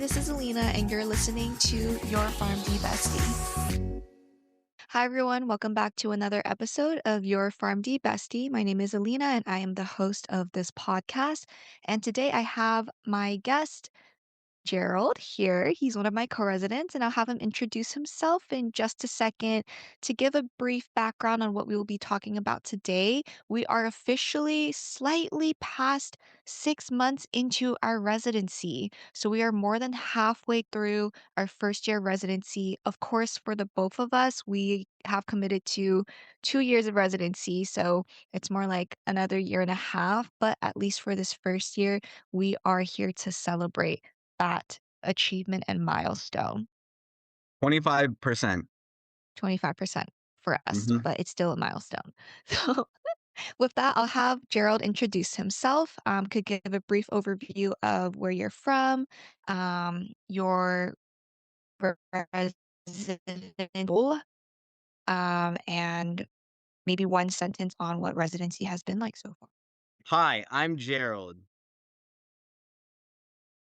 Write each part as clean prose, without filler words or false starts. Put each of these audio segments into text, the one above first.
this is Alina, and you're listening to Your PharmD Bestie. Hi, everyone. Welcome back to another episode of Your PharmD Bestie. My name is Alina, and I am the host of this podcast. And today I have my guest, Gerald here. He's one of my co-residents, and I'll have him introduce himself in just a second. To give a brief background on what we will be talking about today, we are officially slightly past 6 months into our residency. So we are more than halfway through our first year residency. Of course, for the both of us, we have committed to 2 years of residency. So it's more like another year and a half. But at least for this first year, we are here to celebrate that achievement and milestone. 25%. 25% for us, Mhm. but it's still a milestone. So with that, I'll have Gerald introduce himself. Could give a brief overview of where you're from, your residential, and maybe one sentence on what residency has been like so far. Hi, I'm Gerald.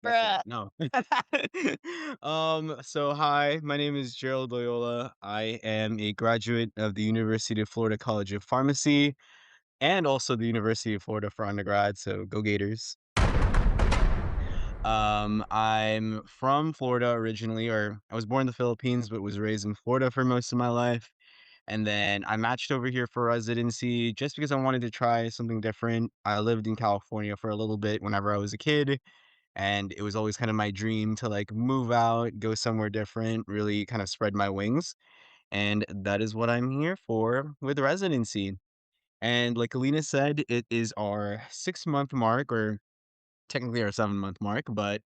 That's it. Bruh. No. So hi, my name is Gerald Loyola. I am a graduate of the University of Florida College of Pharmacy and also the University of Florida for undergrad, so go Gators. I'm from Florida originally, or I was born in the Philippines, but was raised in Florida for most of my life. And then I matched over here for residency just because I wanted to try something different. I lived in California for a little bit whenever I was a kid, and it was always kind of my dream to like move out, go somewhere different, really kind of spread my wings. And that is what I'm here for with residency. And like Alina said, it is our 6 month mark, or technically our 7 month mark, but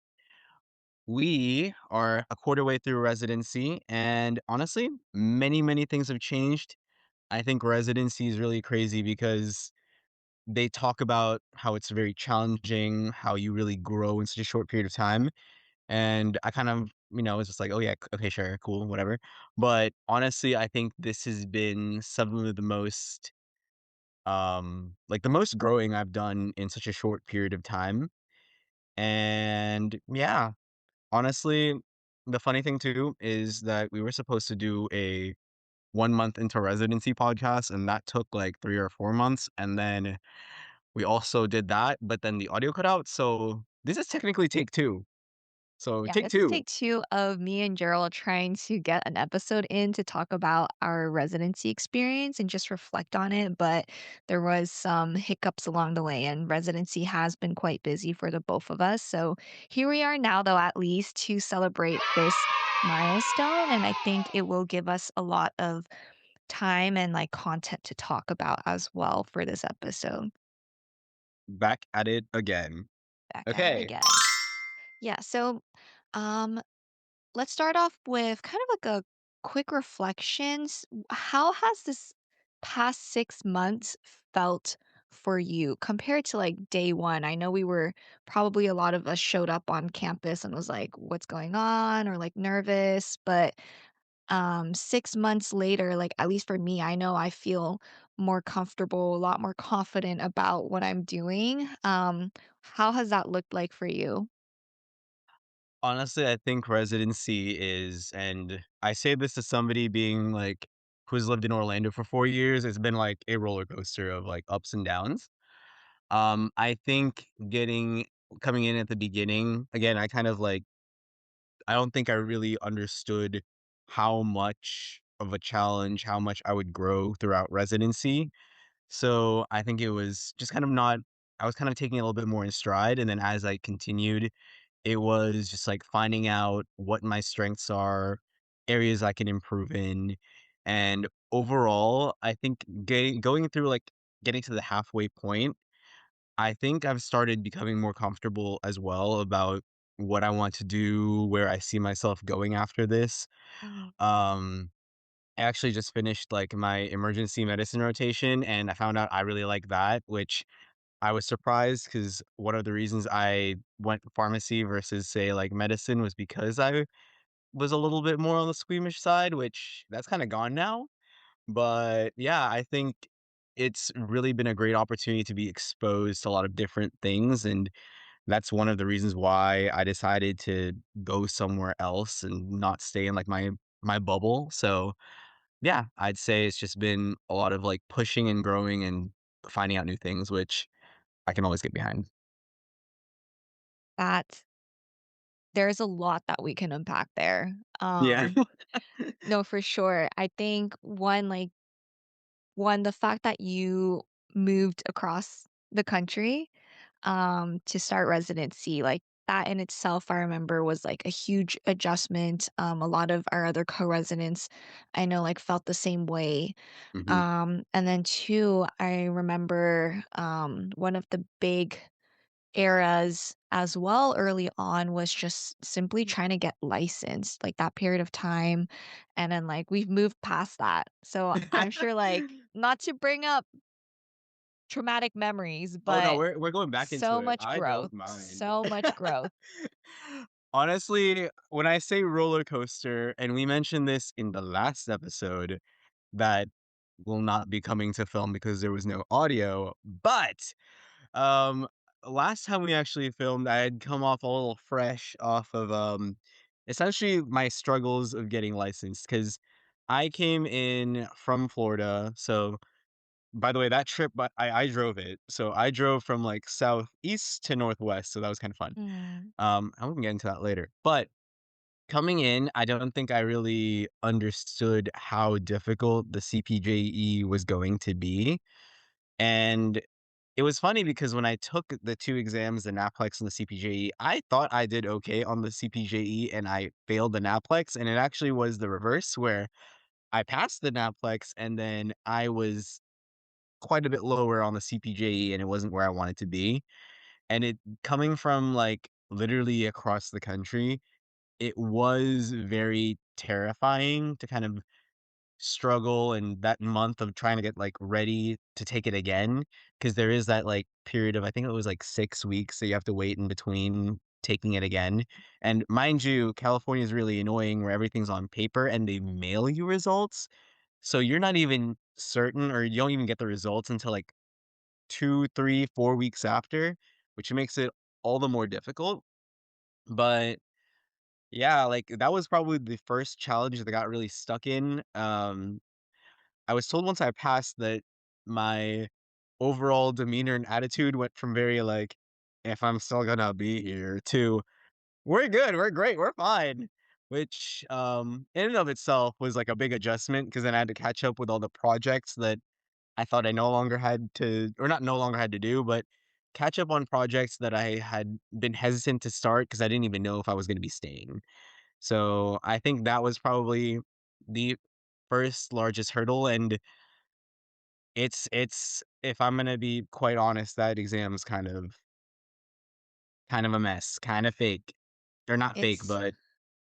we are a quarter way through residency. And honestly, many things have changed. I think residency is really crazy because they talk about how it's very challenging, how you really grow in such a short period of time. And I kind of, was just like, oh, yeah, okay, sure, cool, whatever. But honestly, I think this has been some of the most, like the most growing I've done in such a short period of time. And yeah, honestly, the funny thing too is that we were supposed to do a 1 month into residency podcast, and that took like 3 or 4 months. And then we also did that, but then the audio cut out. So this is technically take two. So Yeah, take this is two. take two of me and Gerald trying to get an episode in to talk about our residency experience and just reflect on it. But there was some hiccups along the way, and residency has been quite busy for the both of us. So here we are now, though, at least to celebrate this milestone. And I think it will give us a lot of time and like content to talk about as well for this episode. Back at it again. Back at it Okay. again. Yeah. So, um, let's start off with kind of like a quick reflections. How has this past 6 months felt for you compared to like day one? I know we were probably a lot of us showed up on campus and was like, what's going on? Or like nervous. But 6 months later, like at least for me, I know I feel more comfortable, a lot more confident about what I'm doing. How has that looked like for you? Honestly, I think residency is, and I say this as somebody being like who's lived in Orlando for 4 years, it's been like a roller coaster of like ups and downs. I think coming in at the beginning, again, I kind of like I don't think I really understood how much of a challenge, how much I would grow throughout residency. So I think it was just kind of not, I was kind of taking it a little bit more in stride. And then as I continued, it was just like finding out what my strengths are, areas I can improve in. And overall, I think going through like getting to the halfway point, I think I've started becoming more comfortable as well about what I want to do, where I see myself going after this. Mhm. Um, I actually just finished like my emergency medicine rotation and I found out I really like that, which I was surprised because one of the reasons I went pharmacy versus say like medicine was because I was a little bit more on the squeamish side, which that's kind of gone now. But yeah, I think it's really been a great opportunity to be exposed to a lot of different things and that's one of the reasons why I decided to go somewhere else and not stay in, like, my bubble. So, yeah, I'd say it's just been a lot of, like, pushing and growing and finding out new things, which I can always get behind. That there's a lot that we can unpack there. Yeah. No, for sure. I think one, the fact that you moved across the country, to start residency, like, that in itself, I remember was, like, a huge adjustment. A lot of our other co-residents I know, like, felt the same way. Mhm, And then 2, I remember, one of the big eras as well early on was just simply trying to get licensed, like, that period of time, and then, like, we've moved past that. So, I'm sure, like, not to bring up traumatic memories, Oh, no, but we're going back into so it. much I growth, don't mind. so much growth. Honestly, when I say roller coaster, and we mentioned this in the last episode that will not be coming to film because there was no audio, but, um, last time we actually filmed, I had come off a little fresh off of, essentially my struggles of getting licensed because I came in from Florida, so by the way, that trip, but I drove it. So I drove from, like, southeast to northwest, so that was kinda fun. Mhm. And we can get into that later. But coming in, I don't think I really understood how difficult the CPJE was going to be, and it was funny because when I took the 2 exams, the NAPLEX and the CPJE, I thought I did okay on the CPJE and I failed the NAPLEX, and it actually was the reverse where I passed the NAPLEX and then I was quite a bit lower on the CPJE and it wasn't where I wanted to be. And it coming from, like, literally across the country, it was very terrifying to kind of struggle and that month of trying to get, like, ready to take it again, because there is that, like, period of I think it was, like, 6 weeks that you have to wait in between taking it again. And mind you, California is really annoying where everything's on paper and they mail you results. So you're not even certain or you don't even get the results until, like, 2, 3, 4 weeks after, which makes it all the more difficult. But yeah, like that was probably the first challenge that I got really stuck in. I was told once I passed that my overall demeanor and attitude went from very like, if I'm still gonna be here to we're good, we're great, we're fine. Which in and of itself was like a big adjustment because then I had to catch up with all the projects that I thought I no longer had to or not no longer had to do, but catch up on projects that I had been hesitant to start because I didn't even know if I was gonna be staying. So, I think that was probably the first largest hurdle, and it's if I'm gonna be quite honest, that exam's kind of a mess, kinda fake. Or not fake, It's but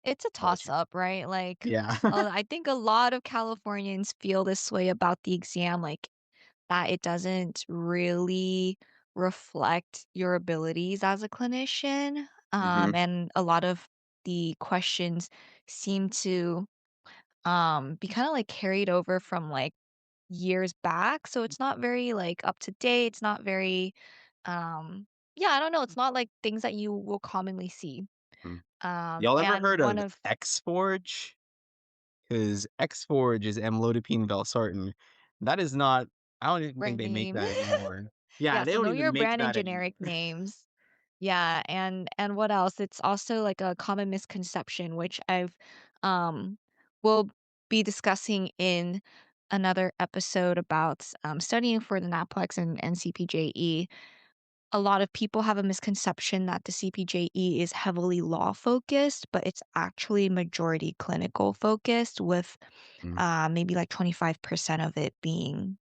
it's a bullshit. toss-up, right? Like, Yeah. I think a lot of Californians feel this way about the exam, like, that it doesn't really reflect your abilities as a clinician, Mhm, and a lot of the questions seem to, be kinda, like, carried over from, like, years back, so it's not very, like, up to date, it's not very, yeah, I don't know, it's not like things that you will commonly see. mm. Y'all ever And heard one of of Xforge? 'Cause Xforge is amlodipine valsartan. That is not I don't even think brand they make name. that anymore. Yeah, Yeah, they so don't know even your make brand and that anymore. generic names. Yeah, and what else? It's also, like, a common misconception, which I've, um will be discussing in another episode about, studying for the NAPLEX and CPJE. A lot of people have a misconception that the CPJE is heavily law focused, but it's actually majority clinical focused with, Mm, maybe like 25% of it being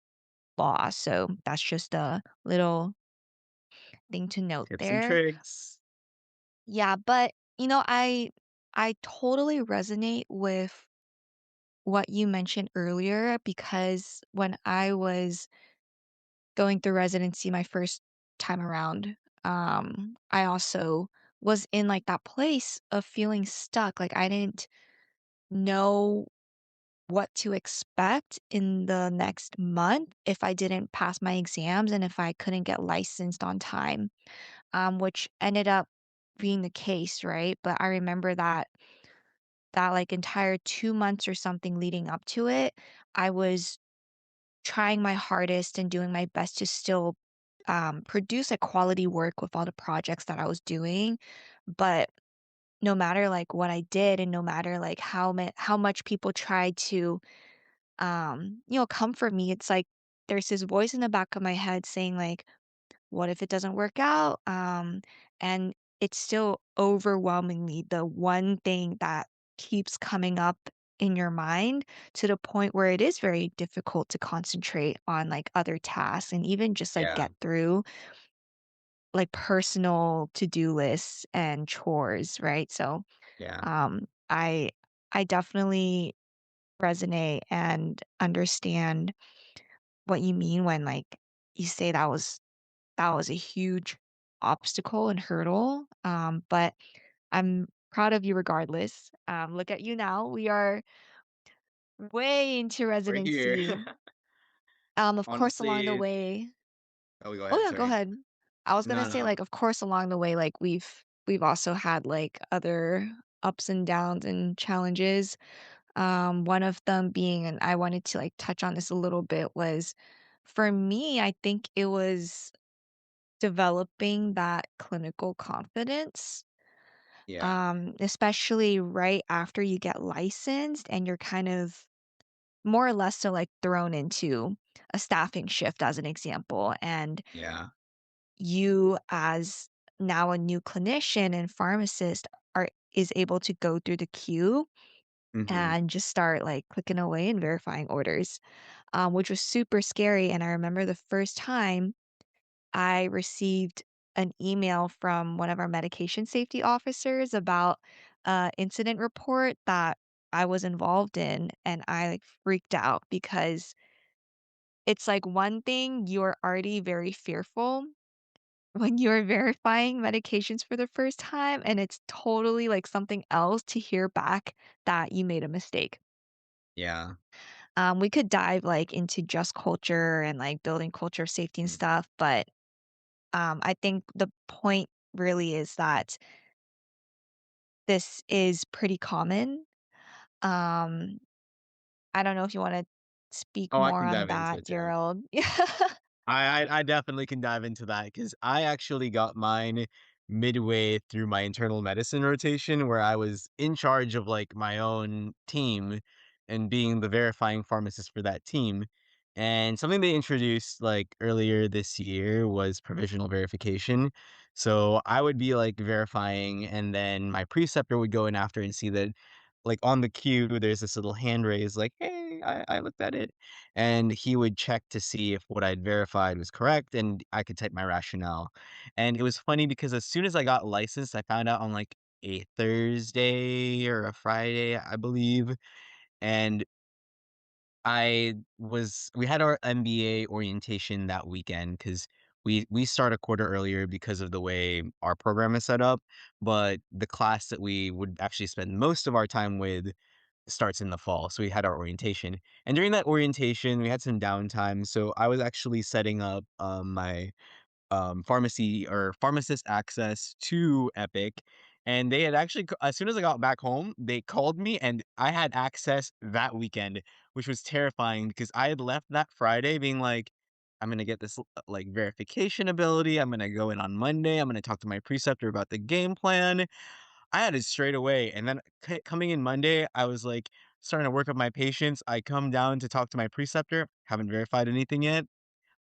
law. So that's just a little thing to note tips and there. tricks. Yeah, but I totally resonate with what you mentioned earlier because when I was going through residency my first time around, I also was in like that place of feeling stuck. Like I didn't know what to expect in the next month if I didn't pass my exams and if I couldn't get licensed on time. which ended up being the case, right? But I remember that like entire 2 months or something leading up to it, I was trying my hardest and doing my best to still produce a quality work with all the projects that I was doing. But no matter like what I did and no matter like how much people tried to comfort me, it's like there's this voice in the back of my head saying like, what if it doesn't work out? And it's still overwhelmingly the one thing that keeps coming up in your mind to the point where it is very difficult to concentrate on like other tasks and even just like Yeah, get through like personal to-do lists and chores, right? So, yeah, um, I I definitely resonate and understand what you mean when like you say that was a huge obstacle and hurdle, but I'm proud of you regardless. Look at you now. We are way into we're here. residency. Of course, along the Honestly, way. oh, go Oh ahead, yeah, go sorry. ahead. I was gonna No, say, no. like, of course, along the way, like we've also had like other ups and downs and challenges. One of them being, and I wanted to like touch on this a little bit, was for me, I think it was developing that clinical confidence, Yeah, especially right after you get licensed and you're kind of more or less so like thrown into a staffing shift as an example. And yeah. you as now a new clinician and pharmacist are is able to go through the queue Mhm. and just start like clicking away and verifying orders, which was super scary. And I remember the first time I received an email from one of our medication safety officers about a incident report that I was involved in, and I, like, freaked out because it's, like, one thing, you're already very fearful when you're verifying medications for the first time, and it's totally, like, something else to hear back that you made a mistake. Yeah. We could dive, like, into just culture and, like, building culture of safety and Mm. stuff, but I think the point really is that this is pretty common. Um, I don't know if you wanna speak Oh, I more can on dive into that, it too. Gerald. I definitely can dive into that because I actually got mine midway through my internal medicine rotation where I was in charge of like my own team and being the verifying pharmacist for that team. And something they introduced like earlier this year was provisional verification. So I would be like verifying and then my preceptor would go in after and see that like on the queue there's this little hand raise like, hey, I looked at it, and he would check to see if what I'd verified was correct, and I could type my rationale. And it was funny because as soon as I got licensed, I found out on, like, a Thursday or a Friday, I believe, and we had our MBA orientation that weekend because we start a quarter earlier because of the way our program is set up, but the class that we would actually spend most of our time with starts in the fall, so we had our orientation, and during that orientation, we had some downtime, so I was actually setting up, my pharmacy or pharmacist access to Epic, and they had actually as soon as I got back home, they called me and I had access that weekend, which was terrifying because I had left that Friday being like, "I'm gonna get this, like, verification ability, I'm gonna go in on Monday, I'm gonna talk to my preceptor about the game plan." I had it straight away, and then coming in Monday, I was, like, starting to work up my patience, I come down to talk to my preceptor, haven't verified anything yet.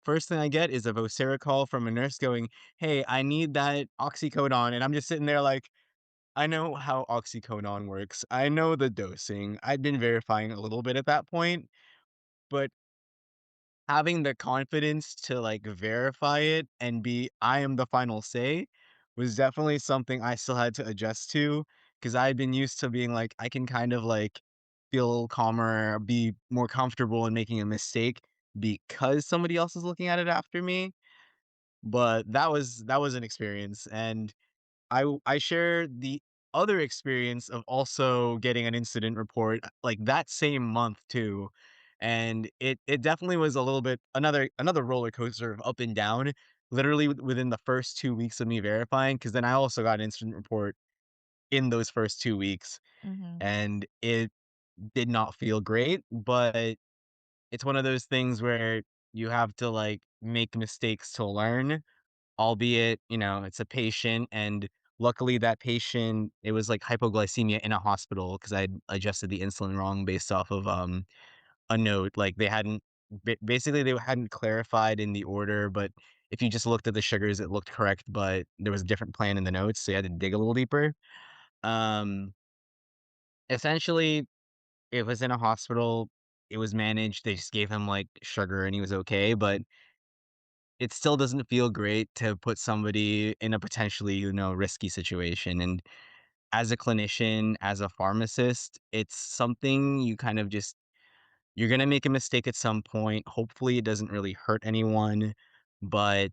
First thing I get is a Vocera call from a nurse going, "Hey, I need that oxycodone," and I'm just sitting there like, I know how oxycodone works. I know the dosing. I've been verifying a little bit at that point, but having the confidence to, like, verify it and be, "I am the final say," was definitely something I still had to adjust to because 'cause I'd been used to being like, I can kind of, like, feel calmer, be more comfortable in making a mistake because somebody else is looking at it after me, but that was an experience, and I share the other experience of also getting an incident report, like, that same month too, and it definitely was a little bit another roller coaster of up and down. literally within the first 2 weeks of me verifying, because then I also got an incident report in those first 2 weeks, Mhm. and it did not feel great, but it's one of those things where you have to, like, make mistakes to learn, albeit, it's a patient, and luckily that patient, it was, like, hypoglycemia in a hospital because 'cause I'd adjusted the insulin wrong based off of, a note, like, they hadn't basically, they hadn't clarified in the order, but if you just looked at the sugars, it looked correct, but there was a different plan in the notes, so you had to dig a little deeper. Um, Essentially, it was in a hospital, it was managed, they just gave him, like, sugar and he was okay, but it still doesn't feel great to put somebody in a potentially, risky situation, and as a clinician, as a pharmacist, it's something you kind of just you're gonna make a mistake at some point. Hopefully, it doesn't really hurt anyone, but,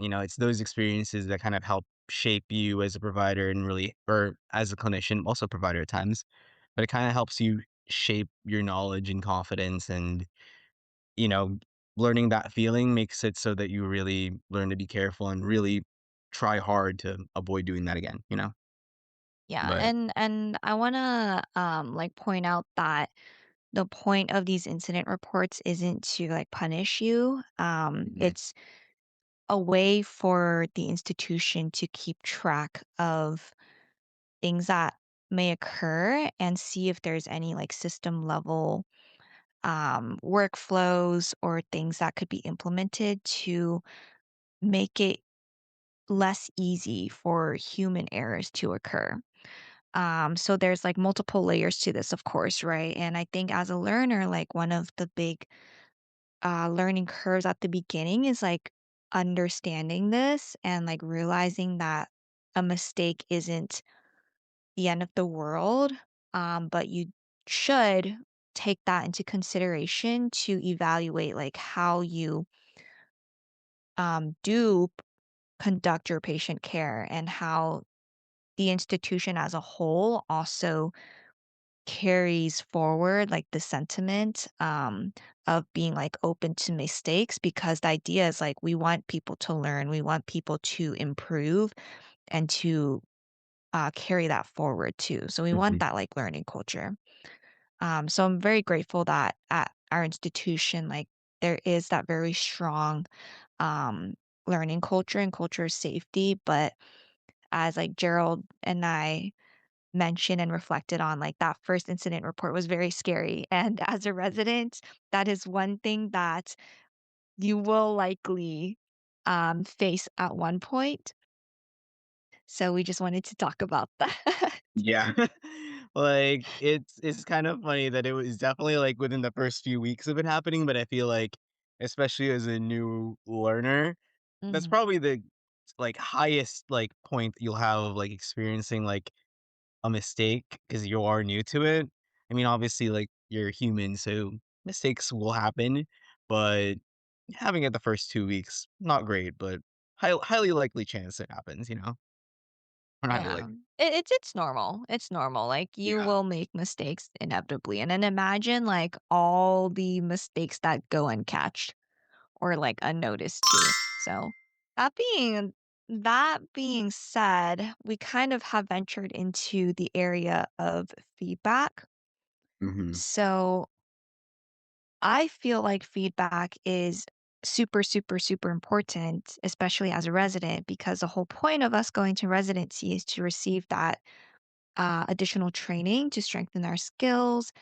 it's those experiences that kind of help shape you as a provider and really or as a clinician, also provider at times, but it kinda helps you shape your knowledge and confidence and, you know, learning that feeling makes it so that you really learn to be careful and really try hard to avoid doing that again? Yeah, But and I wanna, like, point out that the point of these incident reports isn't to, like, punish you. Mhm, It's a way for the institution to keep track of things that may occur and see if there's any, like, system level, workflows or things that could be implemented to make it less easy for human errors to occur. So there's like multiple layers to this, of course, right? And I think as a learner, like one of the big learning curves at the beginning is like understanding this and like realizing that a mistake isn't the end of the world, but you should take that into consideration to evaluate like how you do conduct your patient care and how the institution as a whole also carries forward like the sentiment of being like open to mistakes because the idea is like we want people to learn, we want people to improve and to carry that forward too. So we want mhm, that like learning culture. So I'm very grateful that at our institution, like there is that very strong um, learning culture and culture of safety. But as like Gerald and I mentioned and reflected on, like that first incident report was very scary. And as a resident, that is one thing that you will likely face at one point. So we just wanted to talk about that. yeah. Like, it's kind of funny that it was definitely, like, within the first few weeks of it happening, but I feel like, especially as a new learner, that's Mhm. probably the, like, highest, like, point you'll have of, like, experiencing, like, a mistake because you are new to it. I mean, obviously, like, you're human, so mistakes will happen, but having it the first 2 weeks, not great, but highly likely chance it happens? Or not highly Yeah. likely. It's normal. It's normal. Like you Yeah. will make mistakes inevitably. And then imagine like all the mistakes that go uncatched or like unnoticed too. So that being that being said, we kind of have ventured into the area of feedback. Mhm. So I feel like feedback is super, super, super important, especially as a resident, because the whole point of us going to residency is to receive that additional training to strengthen our skills.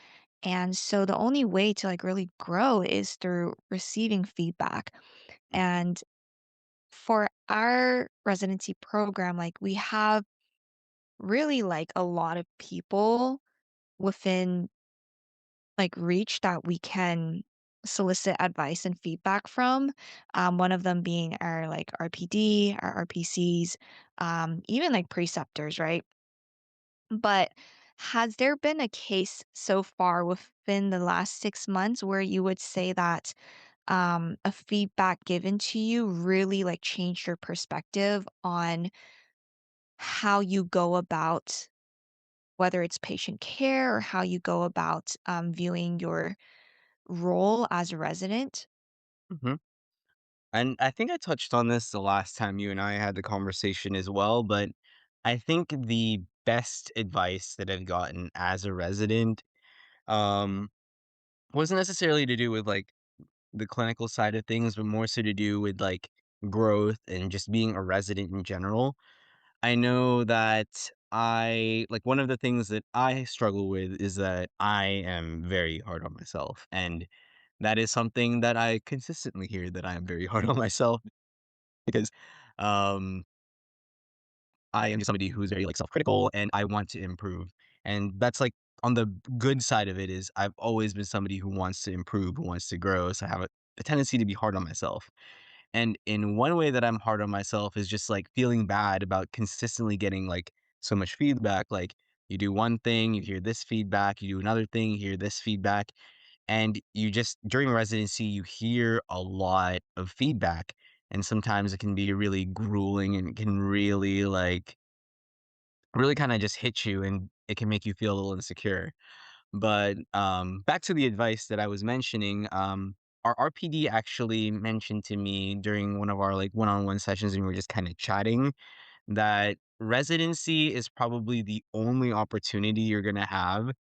And so the only way to like really grow is through receiving feedback. And for our residency program, like we have really like a lot of people within like reach that we can solicit advice and feedback from. One of them being our like RPD, our RPCs, even like preceptors, right? But has there been a case so far within the last 6 months where you would say that a feedback given to you really like changed your perspective on how you go about whether it's patient care or how you go about viewing your role as a resident? Mhm. And I think I touched on this the last time you and I had the conversation as well, but I think the best advice that I've gotten as a resident, um, wasn't necessarily to do with like the clinical side of things, but more so to do with like growth and just being a resident in general. I know that one of the things that I struggle with is that I am very hard on myself. And that is something that I consistently hear that I am very hard on myself because um I am somebody who's very like self-critical and I want to improve. And that's like on the good side of it is I've always been somebody who wants to improve, who wants to grow. So I have a tendency to be hard on myself. And in one way that I'm hard on myself is just like feeling bad about consistently getting like so much feedback. Like you do one thing, you hear this feedback, you do another thing, you hear this feedback. And you just, during residency, you hear a lot of feedback. And sometimes it can be really grueling and it can really kinda just hit you and it can make you feel a little insecure. But, back to the advice that I was mentioning, our RPD actually mentioned to me during one of our, like, one-on-one sessions and we were just kinda chatting that residency is probably the only opportunity you're gonna have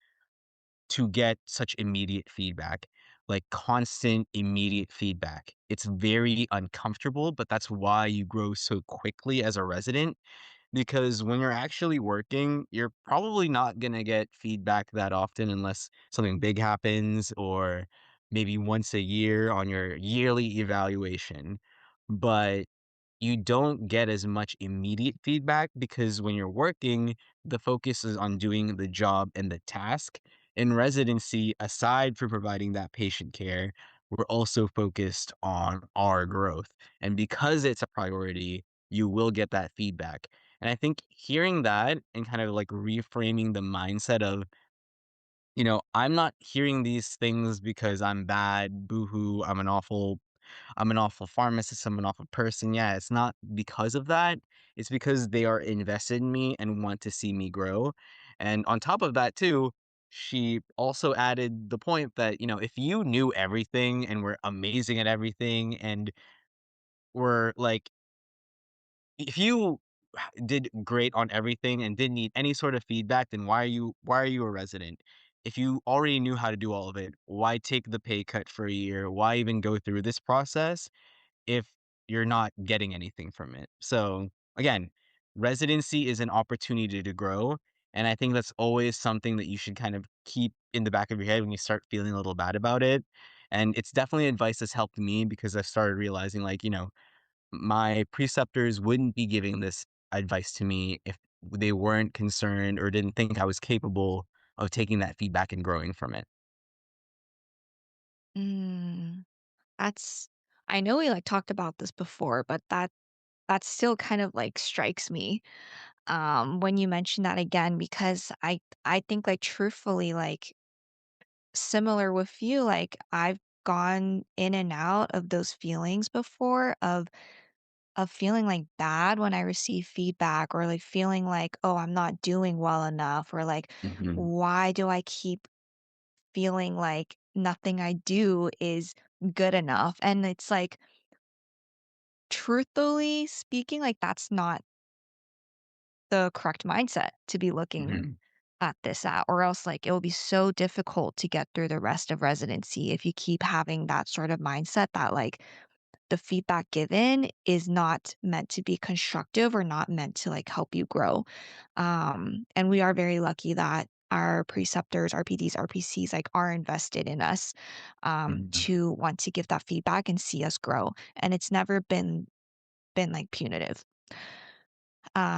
to get such immediate feedback, like constant immediate feedback. It's very uncomfortable, but that's why you grow so quickly as a resident because when you're actually working, you're probably not gonna get feedback that often unless something big happens or maybe once a year on your yearly evaluation. But you don't get as much immediate feedback because when you're working, the focus is on doing the job and the task. In residency, aside from providing that patient care, we're also focused on our growth. And because it's a priority, you will get that feedback. And I think hearing that and kind of like reframing the mindset of, I'm not hearing these things because I'm bad, boohoo, I'm an awful pharmacist, I'm an awful person. Yeah, it's not because of that. It's because they are invested in me and want to see me grow. And on top of that, too, she also added the point that, if you knew everything and were amazing at everything and were like, if you did great on everything and didn't need any sort of feedback, then why are you a resident? If you already knew how to do all of it, why take the pay cut for a year? Why even go through this process? If you're not getting anything from it. So, again, residency is an opportunity to grow, and I think that's always something that you should kind of keep in the back of your head when you start feeling a little bad about it, and it's definitely advice that's helped me because I've started realizing, like, my preceptors wouldn't be giving this advice to me if they weren't concerned or didn't think I was capable of taking that feedback and growing from it. Mm, that's I know we, like, talked about this before, but that still kind of, like, strikes me, when you mention that again because I think, like, truthfully, like, similar with you, like, I've gone in and out of those feelings before of feeling, like, bad when I receive feedback or, like, feeling like, "Oh, I'm not doing well enough," or, like, Mhm, "Why do I keep feeling like nothing I do is good enough?" And it's like, truthfully speaking, like, that's not the correct mindset to be looking mhm, at this at, or else, like, it will be so difficult to get through the rest of residency if you keep having that sort of mindset that, like, the feedback given is not meant to be constructive or not meant to, like, help you grow. And we are very lucky that our preceptors, RPDs, RPCs, like, are invested in us, mhm, to want to give that feedback and see us grow, and it's never been, like, punitive.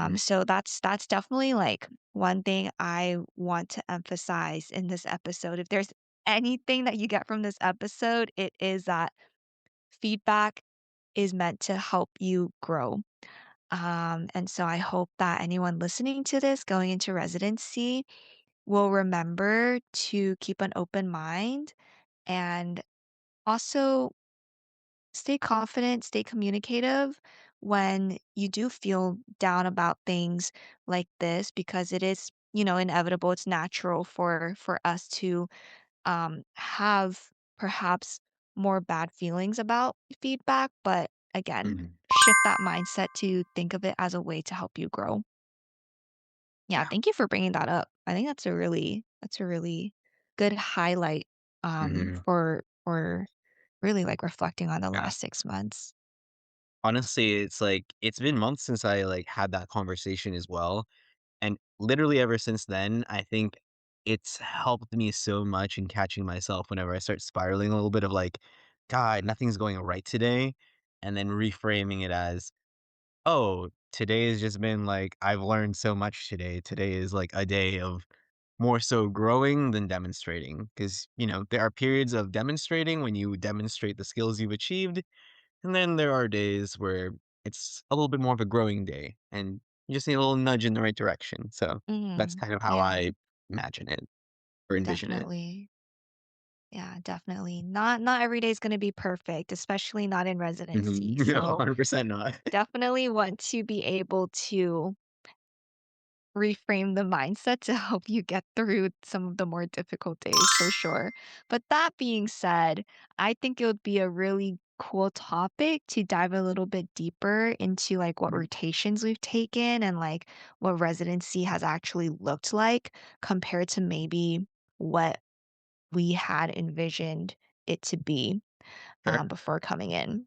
mhm, So that's definitely, like, one thing I want to emphasize in this episode. If there's anything that you get from this episode, it is that feedback is meant to help you grow. And so I hope that anyone listening to this going into residency will remember to keep an open mind and also stay confident, stay communicative when you do feel down about things like this because it is, inevitable. It's natural for us to have perhaps more bad feelings about feedback, but again, Mhm. shift that mindset to think of it as a way to help you grow. Yeah, Yeah. thank you for bringing that up. I think that's a really good highlight, Mhm. for really, like, reflecting on the Yeah. last 6 months. Honestly, it's like it's been months since I, like, had that conversation as well, and literally ever since then, I think it's helped me so much in catching myself whenever I start spiraling a little bit of like, "God, nothing's going right today," and then reframing it as, "Oh, today has just been like, I've learned so much today. Today is like a day of more so growing than demonstrating." Because there are periods of demonstrating when you demonstrate the skills you've achieved, and then there are days where it's a little bit more of a growing day, and you just need a little nudge in the right direction. So that's Mhm. kind of how Yeah, I imagine it or envision it. definitely. Yeah, definitely. Not every day is gonna be perfect, especially not in Mhm. residency, No, so 100% not. definitely want to be able to reframe the mindset to help you get through some of the more difficult days for sure. But that being said, I think it would be a really cool topic to dive a little bit deeper into like what Mhm. rotations we've taken and like what residency has actually looked like compared to maybe what we had envisioned it to be Sure. before coming in.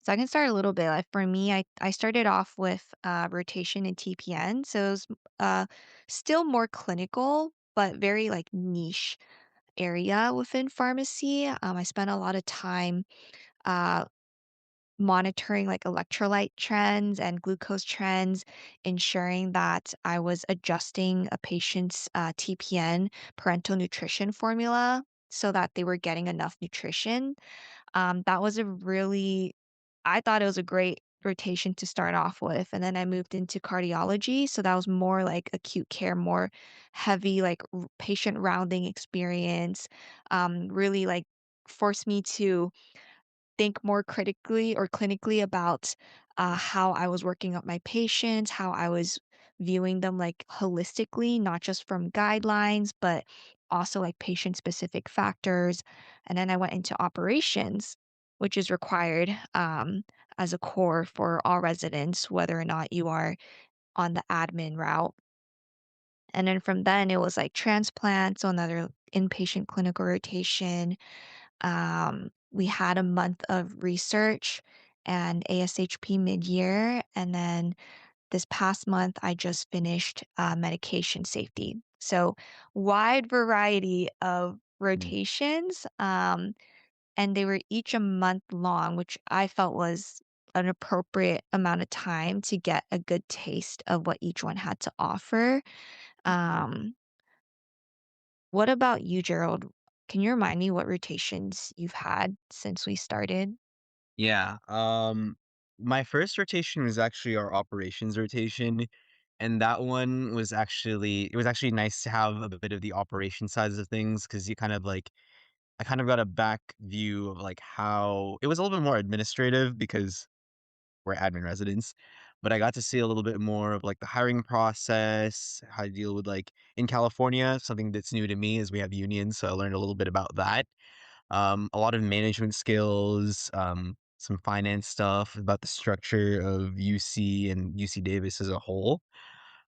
So I can start a little bit. Like for me, I started off with rotation in TPN, so it was still more clinical, but very like niche area within pharmacy. I spent a lot of time uh, monitoring like electrolyte trends and glucose trends, ensuring that I was adjusting a patient's TPN parental nutrition formula so that they were getting enough nutrition. That was a really I thought it was a great rotation to start off with, and then I moved into cardiology, so that was more like acute care, more heavy, like, patient rounding experience, really, like, forced me to think more critically or clinically about, how I was working up my patients, how I was viewing them, like, holistically, not just from guidelines, but also, like, patient-specific factors, and then I went into operations, which is required, as a core for all residents, whether or not you are on the admin route, and then from then, it was, like, transplants, so another inpatient clinical rotation, we had a month of research and ASHP mid-year, and then this past month, I just finished medication safety. So, wide variety of Mm. rotations, and they were each a month long, which I felt was an appropriate amount of time to get a good taste of what each one had to offer. Um, what about you, Gerald? Can you remind me what rotations you've had since we started? Yeah. My first rotation was actually our operations rotation, and that one was actually nice to have a bit of the operation sides of things because you kind of like I kind of got a back view of like how it was a little bit more administrative because we're admin residents, but I got to see a little bit more of like the hiring process, how to deal with like in California, something that's new to me is we have unions, so I learned a little bit about that. A lot of management skills, some finance stuff about the structure of UC and UC Davis as a whole.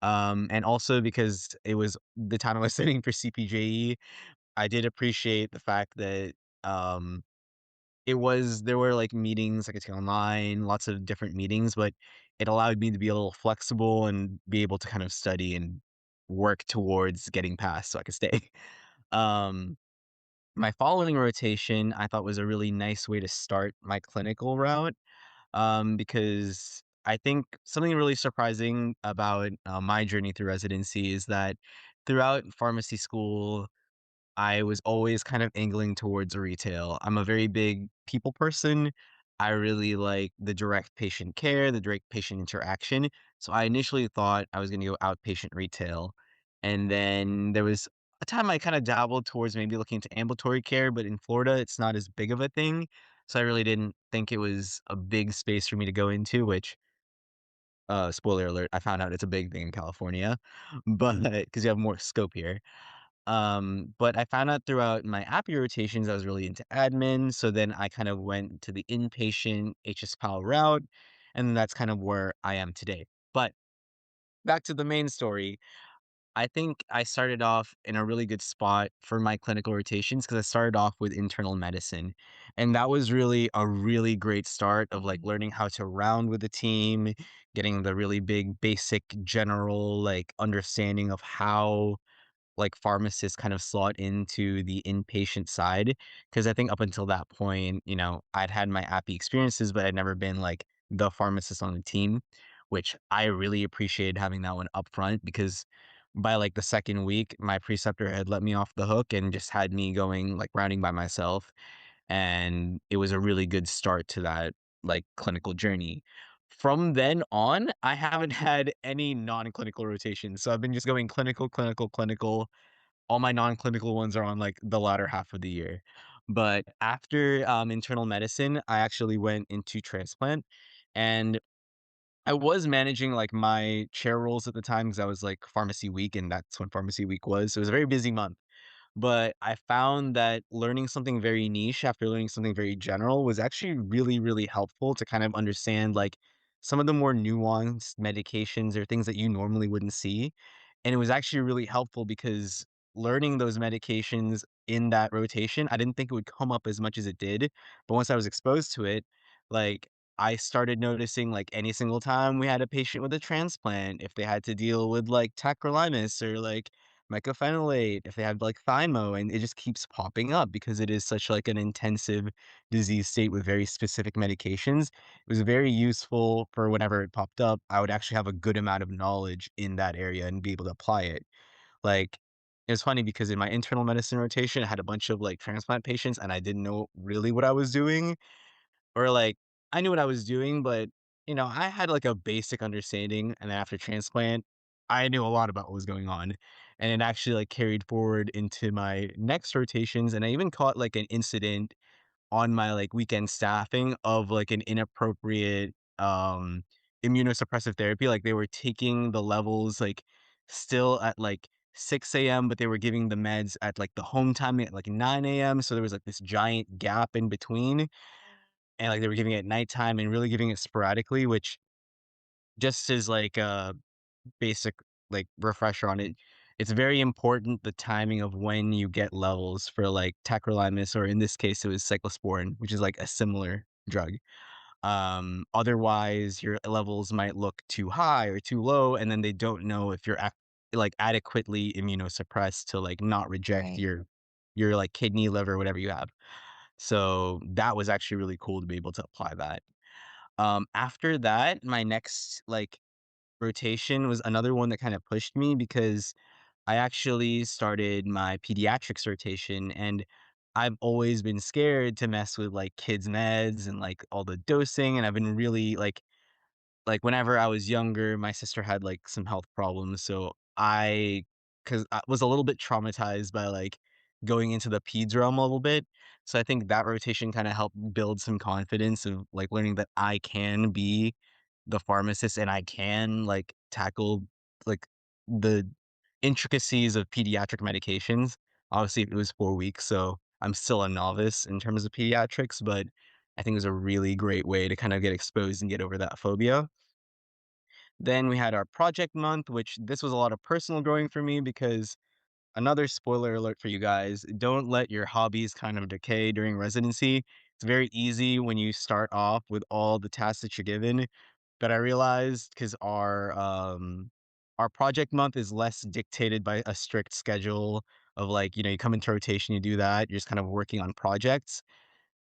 And also because it was the time I was studying for CPJE, I did appreciate the fact that um there were, like, meetings I could take online, lots of different meetings, but it allowed me to be a little flexible and be able to kind of study and work towards getting past so I could stay. Um, my following rotation, I thought was a really nice way to start my clinical route, because I think something really surprising about, my journey through residency is that throughout pharmacy school I was always kind of angling towards retail. I'm a very big people person. I really like the direct patient care, the direct patient interaction. So I initially thought I was going to go outpatient retail. And then there was a time I kind of dabbled towards maybe looking into ambulatory care, but in Florida, it's not as big of a thing. So I really didn't think it was a big space for me to go into, which, spoiler alert, I found out it's a big thing in California, but because you have more scope here. But I found out throughout my appy rotations, I was really into admin. So then I kind of went to the inpatient HS PAL route, and that's kind of where I am today. But back to the main story. I think I started off in a really good spot for my clinical rotations because I started off with internal medicine. And that was really a really great start of like learning how to round with the team, getting the really big basic general like understanding of how like pharmacists kind of slot into the inpatient side. Cause I think up until that point, I'd had my appy experiences, but I'd never been like the pharmacist on the team, which I really appreciated having that one up front because by like the second week, my preceptor had let me off the hook and just had me going like rounding by myself. And it was a really good start to that like clinical journey. From then on, I haven't had any non-clinical rotations. So I've been just going clinical, clinical, clinical. All my non-clinical ones are on like the latter half of the year. But after internal medicine, I actually went into transplant and I was managing like my chair roles at the time because I was like pharmacy week and that's when pharmacy week was. So it was a very busy month. But I found that learning something very niche after learning something very general was actually really, really helpful to kind of understand like some of the more nuanced medications or things that you normally wouldn't see. And it was actually really helpful because learning those medications in that rotation, I didn't think it would come up as much as it did. But once I was exposed to it, like I started noticing like any single time we had a patient with a transplant, if they had to deal with like tacrolimus or like mycophenolate, if they have like thymo, and it just keeps popping up because it is such like an intensive disease state with very specific medications. It was very useful for whenever it popped up. I would actually have a good amount of knowledge in that area and be able to apply it. Like, it's funny because in my internal medicine rotation, I had a bunch of like transplant patients and I didn't know really what I was doing. Or like, I knew what I was doing, but, I had like a basic understanding, and then after transplant, I knew a lot about what was going on, and it actually like carried forward into my next rotations, and I even caught like an incident on my like weekend staffing of like an inappropriate immunosuppressive therapy. Like they were taking the levels like still at like 6 a.m., but they were giving the meds at like the home time at like 9 a.m. So there was like this giant gap in between, and, like, they were giving it at nighttime and really giving it sporadically, which just as, like, a basic, like, refresher on it, it's very important the timing of when you get levels for, like, tacrolimus, or in this case, it was cyclosporin, which is, like, a similar drug. Otherwise, your levels might look too high or too low, and then they don't know if you're like, adequately immunosuppressed to, like, not reject Right. your, like, kidney, liver, whatever you have. So, that was actually really cool to be able to apply that. After that, my next, like, rotation was another one that kinda pushed me because I actually started my pediatrics rotation, and I've always been scared to mess with, like, kids' meds and, like, all the dosing, and I've been really, like, whenever I was younger, my sister had, like, some health problems, so 'cause I was a little bit traumatized by, like, going into the peds realm a little bit, so I think that rotation kinda helped build some confidence of, like, learning that I can be the pharmacist and I can, like, tackle, like, the intricacies of pediatric medications. Obviously, it was 4 weeks, so I'm still a novice in terms of pediatrics, but I think it was a really great way to kind of get exposed and get over that phobia. Then we had our project month, which this was a lot of personal growing for me because another spoiler alert for you guys, don't let your hobbies kind of decay during residency. It's very easy when you start off with all the tasks that you're given. But I realized because our project month is less dictated by a strict schedule of like, you come into rotation, you do that, you're just kind of working on projects.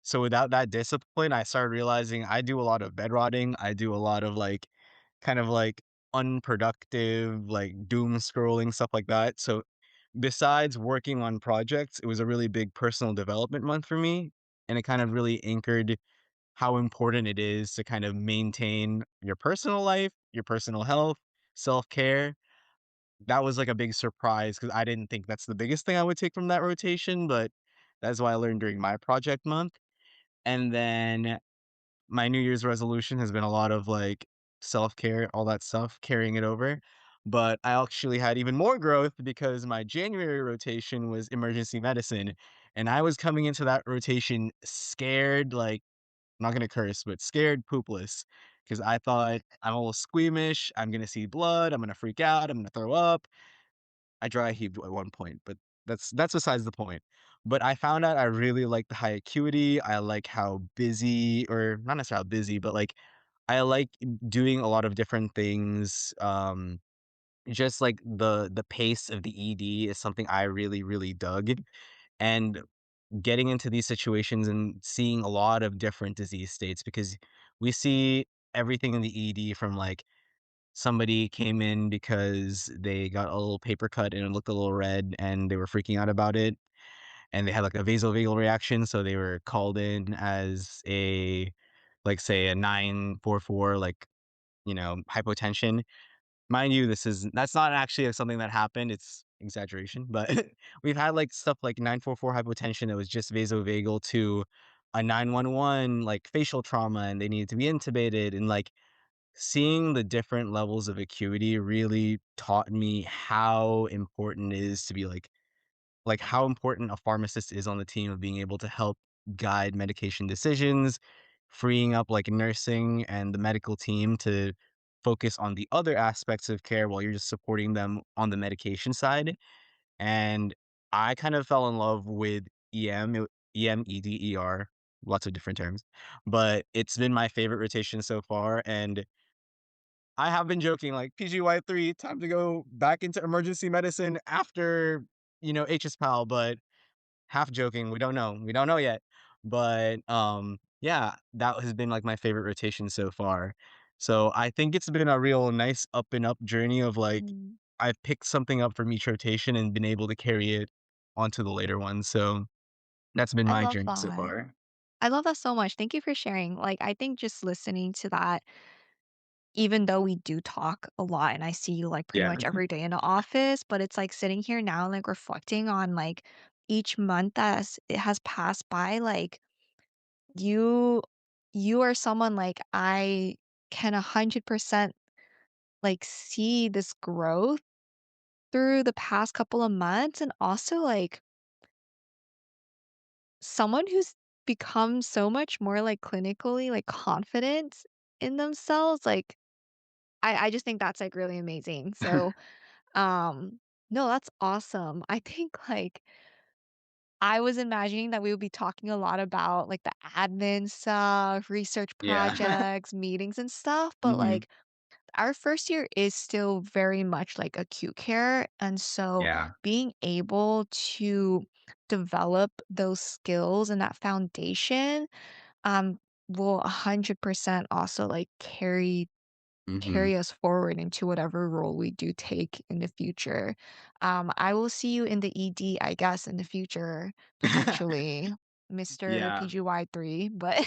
So without that discipline, I started realizing I do a lot of bed rotting. I do a lot of like kind of like unproductive, like doom scrolling, stuff like that. So besides working on projects, it was a really big personal development month for me. And it kind of really anchored how important it is to kind of maintain your personal life, your personal health, self care. That was like a big surprise because I didn't think that's the biggest thing I would take from that rotation, but that's what I learned during my project month. And then my New Year's resolution has been a lot of, like, self-care, all that stuff, carrying it over. But I actually had even more growth because my January rotation was emergency medicine, and I was coming into that rotation scared, like, I'm not gonna curse, but scared poopless, because I thought I'm a little squeamish, I'm gonna see blood, I'm gonna freak out, I'm gonna throw up. I dry heaved at one point, but that's besides the point. But I found out I really like the high acuity, I like how busy, or not necessarily how busy, but, like, I like doing a lot of different things, just, like, the pace of the ED is something I really, really dug, and getting into these situations and seeing a lot of different disease states, because we see everything in the ED from, like, somebody came in because they got a little paper cut and it looked a little red and they were freaking out about it, and they had, like, a vasovagal reaction, so they were called in as a, like, say, a 944, like, hypotension. Mind you, that's not actually something that happened, it's exaggeration, but we've had, like, stuff like 944 hypotension that was just vasovagal to a 911, like, facial trauma, and they needed to be intubated, and, like, seeing the different levels of acuity really taught me how important it is to be, like, how important a pharmacist is on the team of being able to help guide medication decisions, freeing up, like, nursing and the medical team to focus on the other aspects of care while you're just supporting them on the medication side. And I kind of fell in love with EM, ED, ER, lots of different terms, but it's been my favorite rotation so far, and I have been joking, like, PGY3, time to go back into emergency medicine after, HSPAL, but half joking, we don't know. We don't know yet. But, yeah, that has been, like, my favorite rotation so far. So, I think it's been a real nice up and up journey of, like, Mm, I've picked something up from each rotation and been able to carry it onto the later ones, so that's been I my love journey so that. far. I love that so much. Thank you for sharing. Like, I think just listening to that, even though we do talk a lot and I see you like pretty Yeah. much every day in the office, but it's like sitting here now, like reflecting on like each month as it has passed by, like you you are someone like I can 100% like see this growth through the past couple of months, and also like someone who's become so much more like clinically like confident in themselves. Like I just think that's like really amazing. So no, that's awesome. I think like I was imagining that we would be talking a lot about like the admin stuff, research Yeah. projects, meetings and stuff, but Mhm. like our first year is still very much like acute care. And so Yeah. being able to develop those skills and that foundation will 100% also like Mhm. carry us forward into whatever role we do take in the future. I will see you in the ED, I guess, in the future, potentially, Mr. Yeah. PGY3, but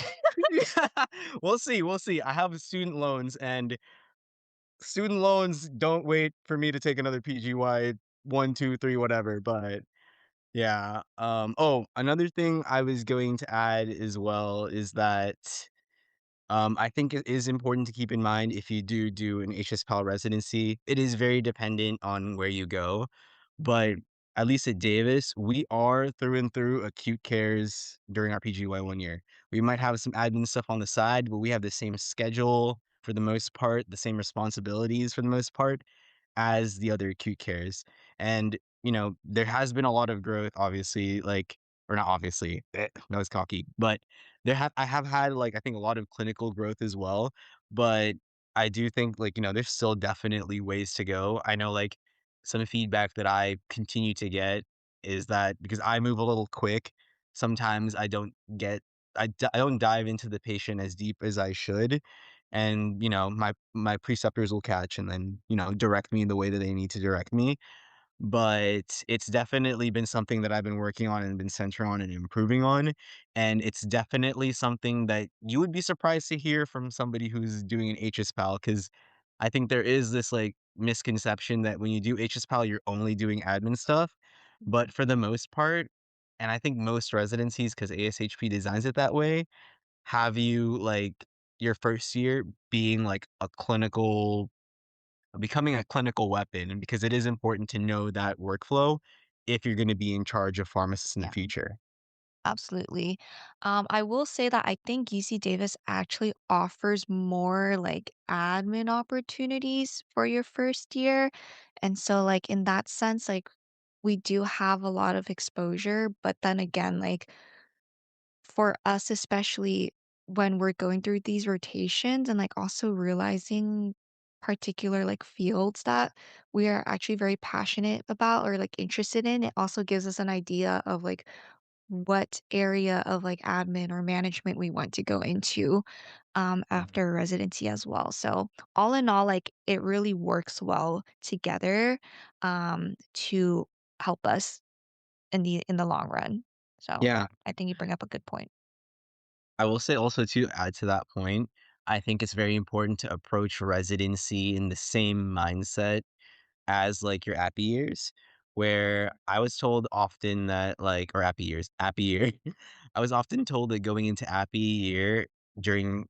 We'll see, we'll see. I have student loans, and student loans don't wait for me to take another PGY 1, 2, 3, whatever, but yeah, another thing I was going to add as well is that I think it is important to keep in mind if you do an HSPAL residency, it is very dependent on where you go, but at least at Davis, we are through and through acute cares during our PGY 1 year. We might have some admin stuff on the side, but we have the same schedule for the most part, the same responsibilities for the most part as the other acute cares. And, there has been a lot of growth, obviously, like, or not obviously, that was cocky, but I have had, like, I think a lot of clinical growth as well, but I do think, like, there's still definitely ways to go. I know, like, some feedback that I continue to get is that because I move a little quick, sometimes I don't dive into the patient as deep as I should, and, my preceptors will catch and then, direct me the way that they need to direct me. But it's definitely been something that I've been working on and been centering on and improving on, and it's definitely something that you would be surprised to hear from somebody who's doing an HSPAL, because I think there is this, like, misconception that when you do HSPAL, you're only doing admin stuff, but for the most part, and I think most residencies, because ASHP designs it that way, have you, like, your first year being, like, a clinical becoming a clinical weapon because it is important to know that workflow if you're going to be in charge of pharmacists in the Yeah. future. Absolutely. I will say that I think UC Davis actually offers more like admin opportunities for your first year. And so, like, in that sense, like, we do have a lot of exposure. But then again, like, for us, especially when we're going through these rotations and like also realizing particular like fields that we are actually very passionate about or like interested in, it also gives us an idea of like what area of like admin or management we want to go into Mhm. after residency as well. So all in all, like it really works well together to help us in the long run. So Yeah, I think you bring up a good point. I will say also to add to that point, I think it's very important to approach residency in the same mindset as, like, your appy years, where I was told often that, like or appy years, appy year. I was often told that going into appy year during,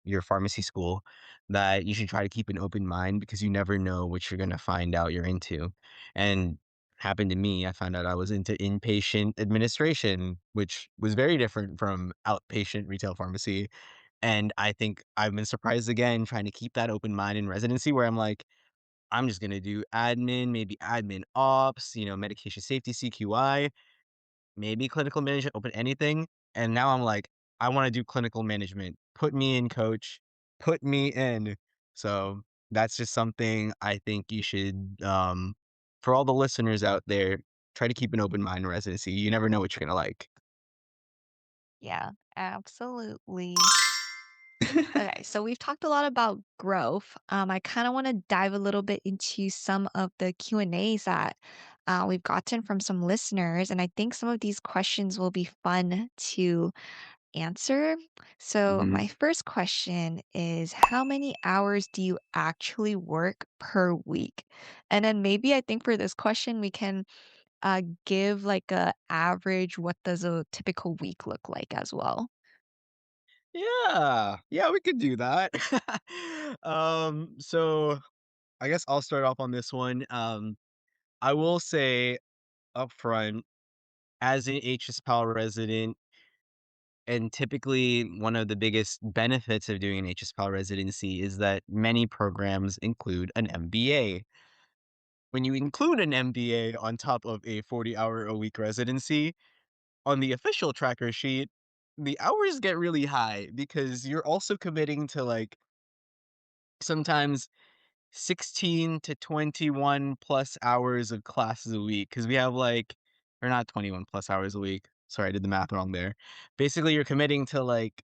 your pharmacy school, that you should try to keep an open mind because you never know what you're gonna find out you're into, and happened to me, I found out I was into inpatient administration, which was very different from outpatient retail pharmacy, and I think I've been surprised again trying to keep that open mind in residency where I'm like, I'm just gonna do admin, maybe admin ops, medication safety, CQI, maybe clinical management, open anything. And now I'm like, I wanna do clinical management. Put me in, coach. Put me in. So that's just something I think you should, for all the listeners out there, try to keep an open mind in residency. You never know what you're gonna like. Yeah, absolutely. Okay, so we've talked a lot about growth. I kind of want to dive a little bit into some of the Q&As that we've gotten from some listeners, and I think some of these questions will be fun to answer. So Mhm. my first question is, how many hours do you actually work per week? And then maybe I think for this question, we can give like a average, what does a typical week look like as well? Yeah. Yeah, we could do that. So I guess I'll start off on this one. I will say upfront, as an HSPAL resident, and typically one of the biggest benefits of doing an HSPAL residency is that many programs include an MBA. When you include an MBA on top of a 40-hour-a-week residency, on the official tracker sheet, the hours get really high because you're also committing to like sometimes 16 to 21 plus hours of classes a week because we have like or not 21 plus hours a week. Sorry, I did the math wrong there. Basically, you're committing to like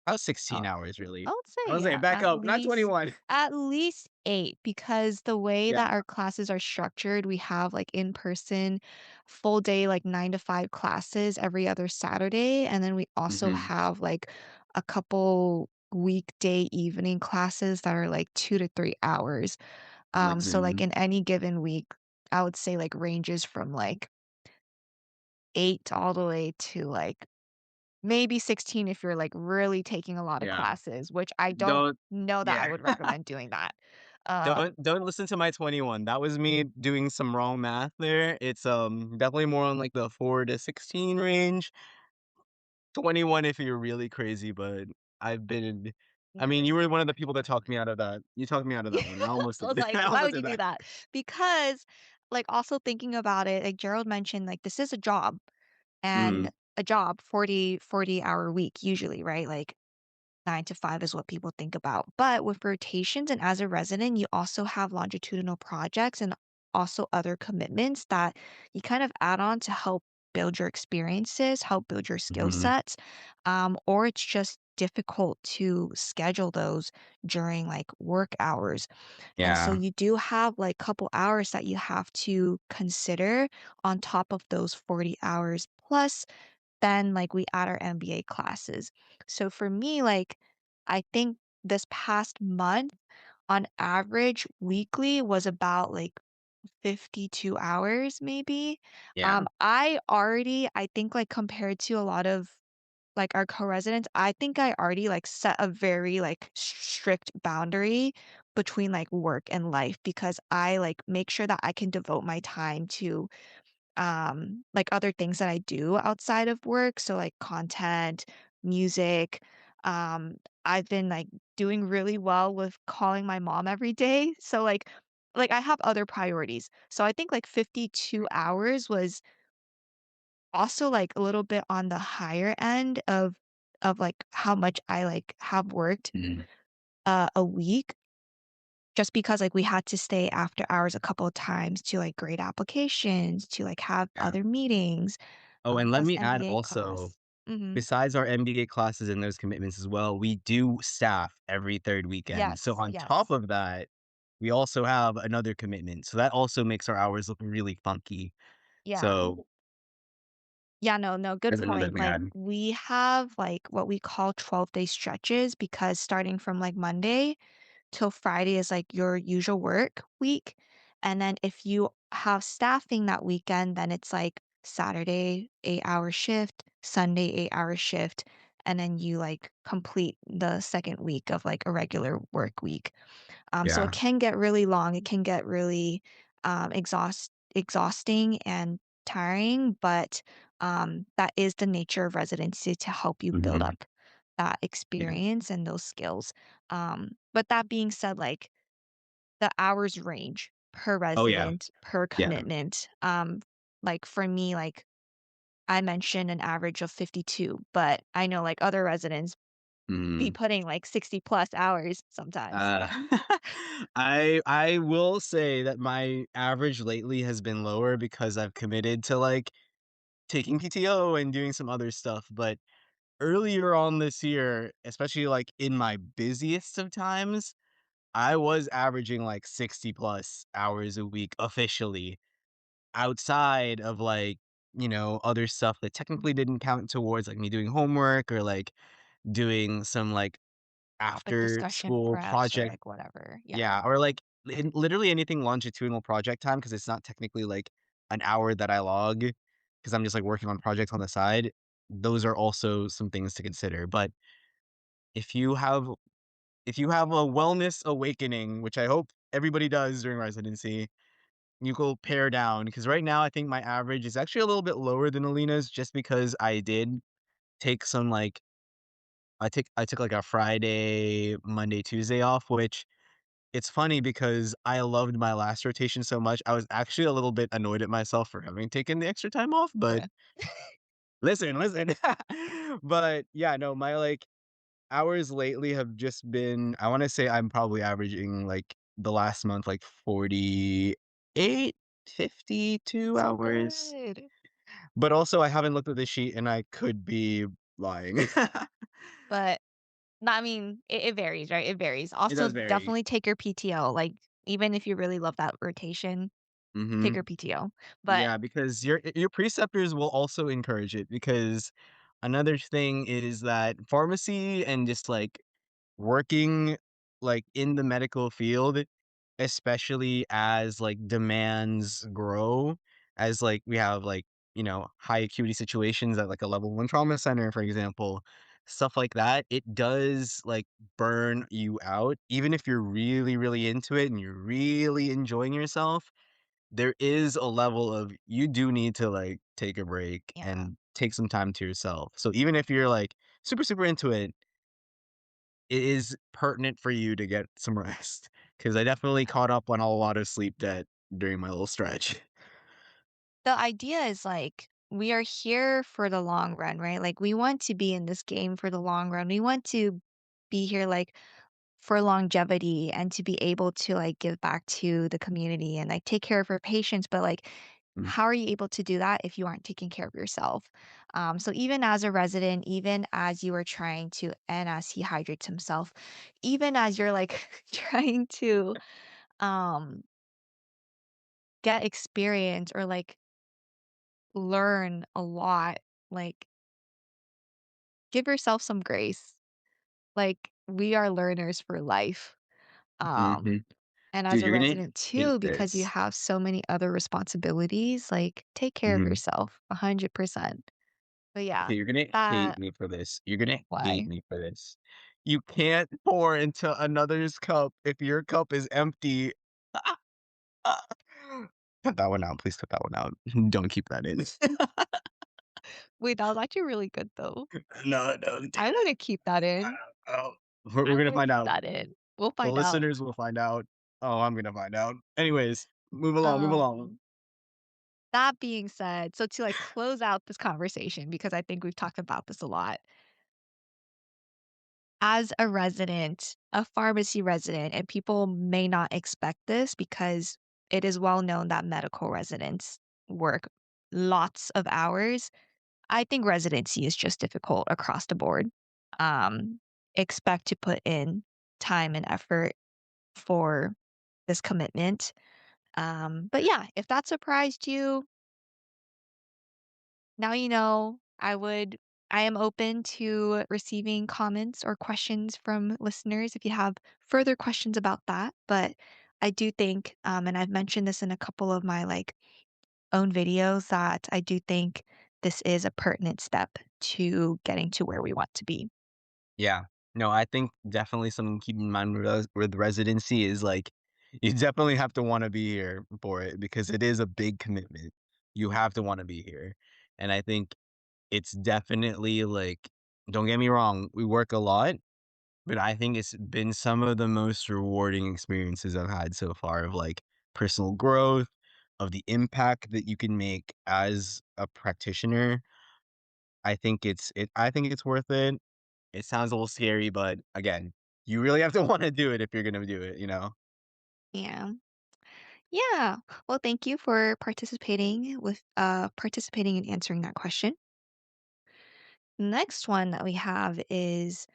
about 16 hours really. I would I say, was saying yeah, back up, not 21. at least 8 because the way Yeah. that our classes are structured, we have like in-person full day like 9 to 5 classes every other Saturday, and then we also Mhm. have like a couple weekday evening classes that are like 2 to 3 hours. So like Mhm. in any given week, I would say like ranges from like 8 all the way to like maybe 16 if you're, like, really taking a lot of Yeah. classes, which I don't Don't know that I yeah. would recommend doing that. Uh, Don't listen to my 21. That was me doing some wrong math there. It's, definitely more on, like, the 4 to 16 range. 21 if you're really crazy, but I've been I yeah, mean, there's you were one of the people that talked me out of that. You talked me out of that one. I almost I did was like, I "Why almost would you did do that. that?" Because, like, also thinking about it, like Gerald mentioned, like, this is a job, Mhm. and a job, 40-hour week usually, right? Like 9 to 5 is what people think about. But with rotations and as a resident, you also have longitudinal projects and also other commitments that you kind of add on to help build your experiences, help build your skill Mhm. sets. Or it's just difficult to schedule those during like work hours. And so Yeah. you do have like couple hours that you have to consider on top of those 40 hours plus then, like, we add our MBA classes. So for me, like, I think this past month, on average, weekly was about, like, 52 hours maybe. Yeah. I think, like, compared to a lot of, like, our co-residents, I think I already, like, set a very, like, strict boundary between like work and life because I like make sure that I can devote my time to like other things that I do outside of work, so like content, music. Um I've been like doing really well with calling my mom every day. So like I have other priorities. So I think like 52 hours was also like a little bit on the higher end of like how much I like have worked Mhm. a week just because like we had to stay after hours a couple of times to like grade applications, to like have Yeah. other meetings, Oh, and let plus me add MBA also, class. Mhm. besides our MBA classes and those commitments as well, we do staff every 3rd weekend. So Yes, on top yes. of that, we also have another commitment. So that also makes our hours look really funky. Yeah. So Yeah, no, no, good there's another point. thing Like I'd we have like what we call 12-day stretches because starting from like Monday till Friday is like your usual work week. And then if you have staffing that weekend, then it's like Saturday, 8-hour shift, Sunday, 8-hour shift. And then you like complete the second week of like a regular work week. So it yeah. can get really long. It can get really exhausting and tiring, but that is the nature of residency to help you build Mhm. up that Yeah. experience and those skills. But that being said, like the hours range per Oh, yeah. resident, per Yeah. commitment. Like for me, like I mentioned an average of 52, but I know like other residents be Mhm. putting like 60 plus hours sometimes. Uh, I will say that my average lately has been lower because I've committed to, like, taking PTO and doing some other stuff, but earlier on this year, especially, like, in my busiest of times, I was averaging, like, 60 plus hours a week officially, outside of, like, other stuff that technically didn't count towards, like, me doing homework or, like, doing some, like, Topic after discussion school preps or project. like whatever. Yeah. Yeah, or, like, literally anything longitudinal project time because it's not technically, like, an hour that I log because 'cause I'm just, like, working on projects on the side. Those are also some things to consider, but if you have if you have a wellness awakening, which I hope everybody does during residency, you go pare down because right now, I think my average is actually a little bit lower than Alina's just because I did take some, like I took, like, a Friday, Monday, Tuesday off, which it's funny because I loved my last rotation so much, I was actually a little bit annoyed at myself for having taken the extra time off, but Bruh. listen. But, yeah, no, my, like, hours lately have just been I wanna say I'm probably averaging, like, the last month, like, 48, 52 So hours, good. but also I haven't looked at the sheet and I could be lying. But no, I mean, it varies, right? It varies. It Also, does vary. definitely take your PTO. Like, even if you really love that rotation, take your Mhm. PTO. But Yeah, because your preceptors will also encourage it because another thing is that pharmacy and just, like, working, like, in the medical field, especially as, like, demands grow, as, like, we have, like, high acuity situations at, like, a level 1 trauma center, for example, stuff like that, it does, like, burn you out, even if you're really, really into it and you're really enjoying yourself, there is a level of you do need to, like, take a break yeah, and take some time to yourself. So even if you're, like, super, super into it, it is pertinent for you to get some rest because I definitely yeah. caught up on a lot of sleep debt during my little stretch. The idea is like we are here for the long run, right? Like we want to be in this game for the long run. We want to be here like for longevity and to be able to like give back to the community and like take care of our patients. But like, Mm, how are you able to do that if you aren't taking care of yourself? So even as a resident, even as you are trying to, and as he hydrates himself, even as you're like trying to um, get experience or like learn a lot, like give yourself some grace. Like we are learners for life. Um, mhm. And as Dude, a you're gonna resident hate too, because you this. have so many other responsibilities, like, take care of Mhm. yourself 100%. But yeah, Okay, you're gonna hate that me for this. You're gonna hate why? me for this. You can't pour into another's cup if your cup is empty. Cut that one out, please cut that one out. Don't keep that in. Wait, that was actually really good though. No, no, damn I'm it. gonna keep that in. Oh, we're I'm gonna gonna find keep out. that in. We'll The find out. listeners will find out. Oh, I'm gonna find out. Anyways, move along, move along. Um, that being said, so to like close out this conversation, because I think we've talked about this a lot. As a resident, a pharmacy resident, and people may not expect this because it is well known that medical residents work lots of hours. I think residency is just difficult across the board. Um, expect to put in time and effort for this commitment. But yeah, if that surprised you, now you know. I am open to receiving comments or questions from listeners if you have further questions about that. But I do think, and I've mentioned this in a couple of my like own videos, that I do think this is a pertinent step to getting to where we want to be. Yeah. No, I think definitely something to keep in mind with residency is like you definitely have to want to be here for it because it is a big commitment. You have to want to be here. And I think it's definitely like, don't get me wrong, we work a lot, but I think it's been some of the most rewarding experiences I've had so far of like personal growth, of the impact that you can make as a practitioner. I think it's worth it. It sounds a little scary, but again, you really have to wanna do it if you're gonna do it, you know? Yeah. Yeah. Well, thank you for participating and answering that question. Next one that we have is,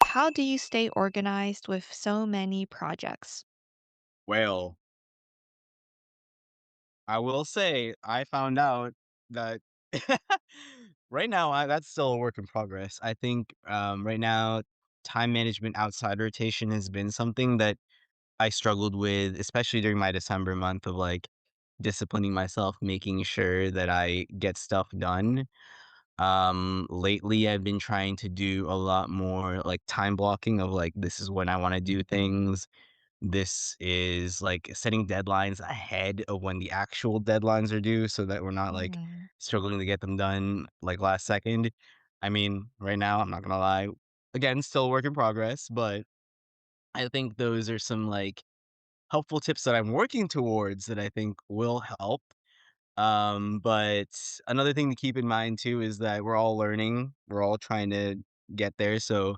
how do you stay organized with so many projects? Well, I will say I found out that right now, that's still a work in progress. I think, right now, time management outside rotation has been something that I struggled with, especially during my December month of, like, disciplining myself, making sure that I get stuff done. Lately, I've been trying to do a lot more, like, time blocking of, like, this is when I wanna do things. This is, like, setting deadlines ahead of when the actual deadlines are due so that we're not, like, Mhm. struggling to get them done, like, last second. I mean, right now, I'm not gonna lie, again, still a work in progress, but I think those are some, like, helpful tips that I'm working towards that I think will help. But another thing to keep in mind too is that we're all learning. We're all trying to get there. So,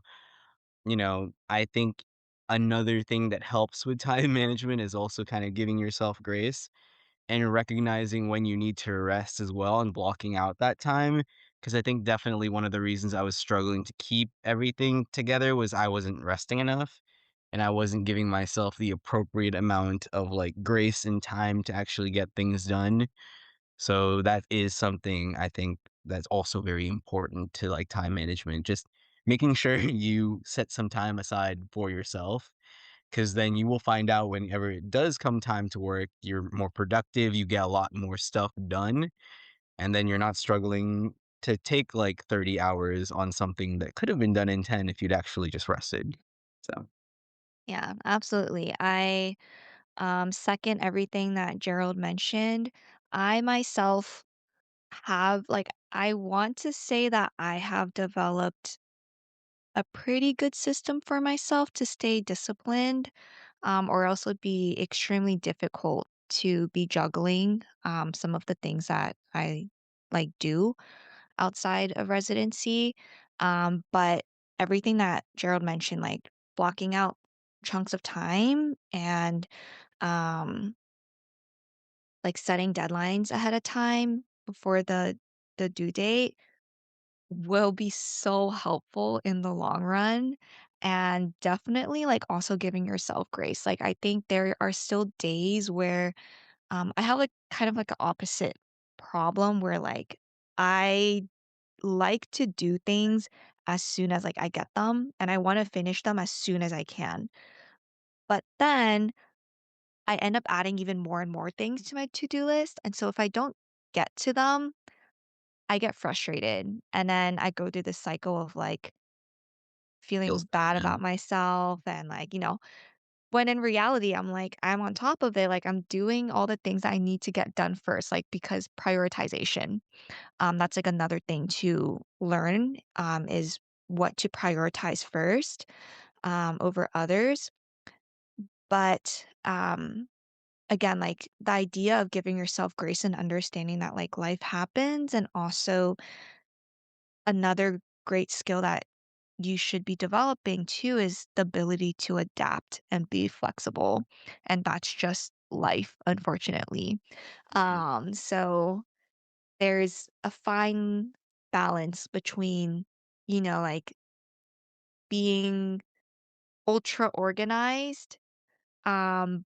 I think another thing that helps with time management is also kind of giving yourself grace and recognizing when you need to rest as well and blocking out that time. Because I think definitely one of the reasons I was struggling to keep everything together was I wasn't resting enough and I wasn't giving myself the appropriate amount of like grace and time to actually get things done. So that is something I think that's also very important to like time management. Just making sure you set some time aside for yourself because then you will find out whenever it does come time to work, you're more productive, you get a lot more stuff done, and then you're not struggling to take like 30 hours on something that could have been done in 10 if you'd actually just rested. So, Yeah, absolutely. I second everything that Gerald mentioned. I myself I want to say that I have developed a pretty good system for myself to stay disciplined, or else it would be extremely difficult to be juggling some of the things that I like do outside of residency. But everything that Gerald mentioned, like blocking out chunks of time and um, like setting deadlines ahead of time before the due date will be so helpful in the long run, and definitely like also giving yourself grace. Like I think there are still days where I have like kind of like an opposite problem where like I like to do things as soon as like I get them and I want to finish them as soon as I can. But then I end up adding even more and more things to my to-do list. And so if I don't get to them, I get frustrated, and then I go through this cycle of, like, Feels feeling bad, bad man. about myself and, like, when in reality, I'm like, I'm on top of it, like, I'm doing all the things I need to get done first, like, because prioritization. That's, like, another thing to learn, is what to prioritize first, over others. But, again, like, the idea of giving yourself grace and understanding that, like, life happens, and also another great skill that you should be developing too is the ability to adapt and be flexible, and that's just life, unfortunately. Mm. So there's a fine balance between, like, being ultra organized,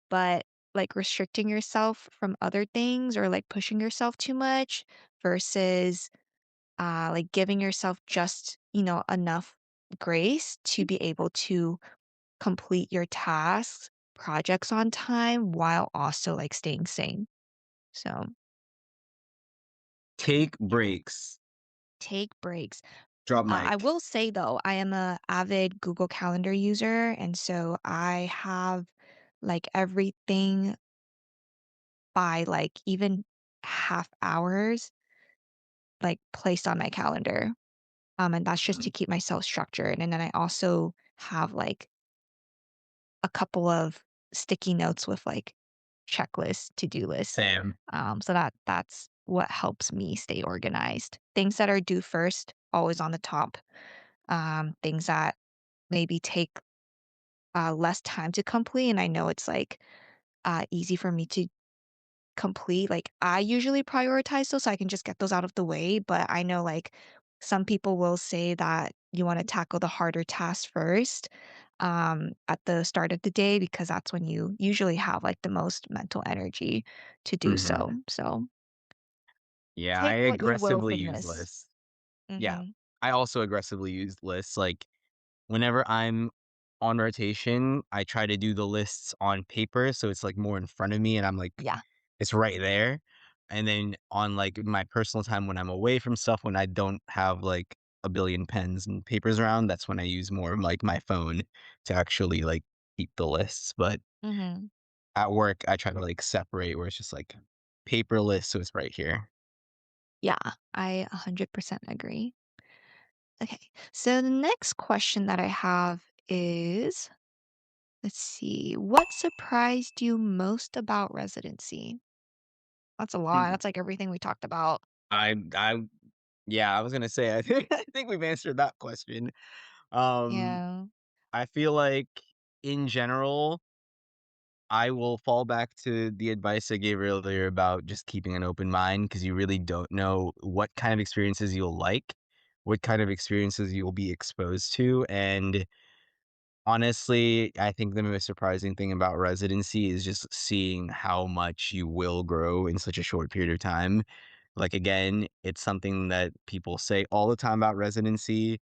but, like, restricting yourself from other things or, like, pushing yourself too much versus, like, giving yourself just, enough grace to be able to complete your tasks, projects on time while also, like, staying sane. So, Take yeah, breaks. take breaks. Drop I mic. will say though, I am a avid Google Calendar user, and so I have, like, everything by, like, even half hours, like, placed on my calendar, and that's just to Mhm. keep myself structured, and then I also have, like, a couple of sticky notes with, like, checklists, to-do lists, Same. so that's what helps me stay organized. Things that are due first, always on the top, things that maybe take, less time to complete, and I know it's, like, easy for me to complete, like, I usually prioritize those so I can just get those out of the way, but I know, like, some people will say that you wanna tackle the harder tasks first, at the start of the day because that's when you usually have, like, the most mental energy to do so. Mhm. So, Yeah, I take what you will aggressively from use this. lists. Yeah. Mhm. I also aggressively use lists, like, whenever I'm on rotation, I try to do the lists on paper, so it's, like, more in front of me, and I'm, like Yeah. it's right there, and then on, like, my personal time when I'm away from stuff, when I don't have, like, a billion pens and papers around, that's when I use more of, like, my phone to actually, like, keep the lists, but Mhm. at work, I try to, like, separate where it's just, like, paper list, so it's right here. Yeah, I 100% agree. Okay, so the next question that I have is, let's see, what surprised you most about residency? That's a lot. Mhm. That's like everything we talked about. I yeah, I was gonna say, I think I think we've answered that question. Um, Yeah. I feel like in general, I will fall back to the advice I gave earlier about just keeping an open mind because you really don't know what kind of experiences you'll like, what kind of experiences you'll be exposed to. And honestly, I think the most surprising thing about residency is just seeing how much you will grow in such a short period of time. Like, again, it's something that people say all the time about residency.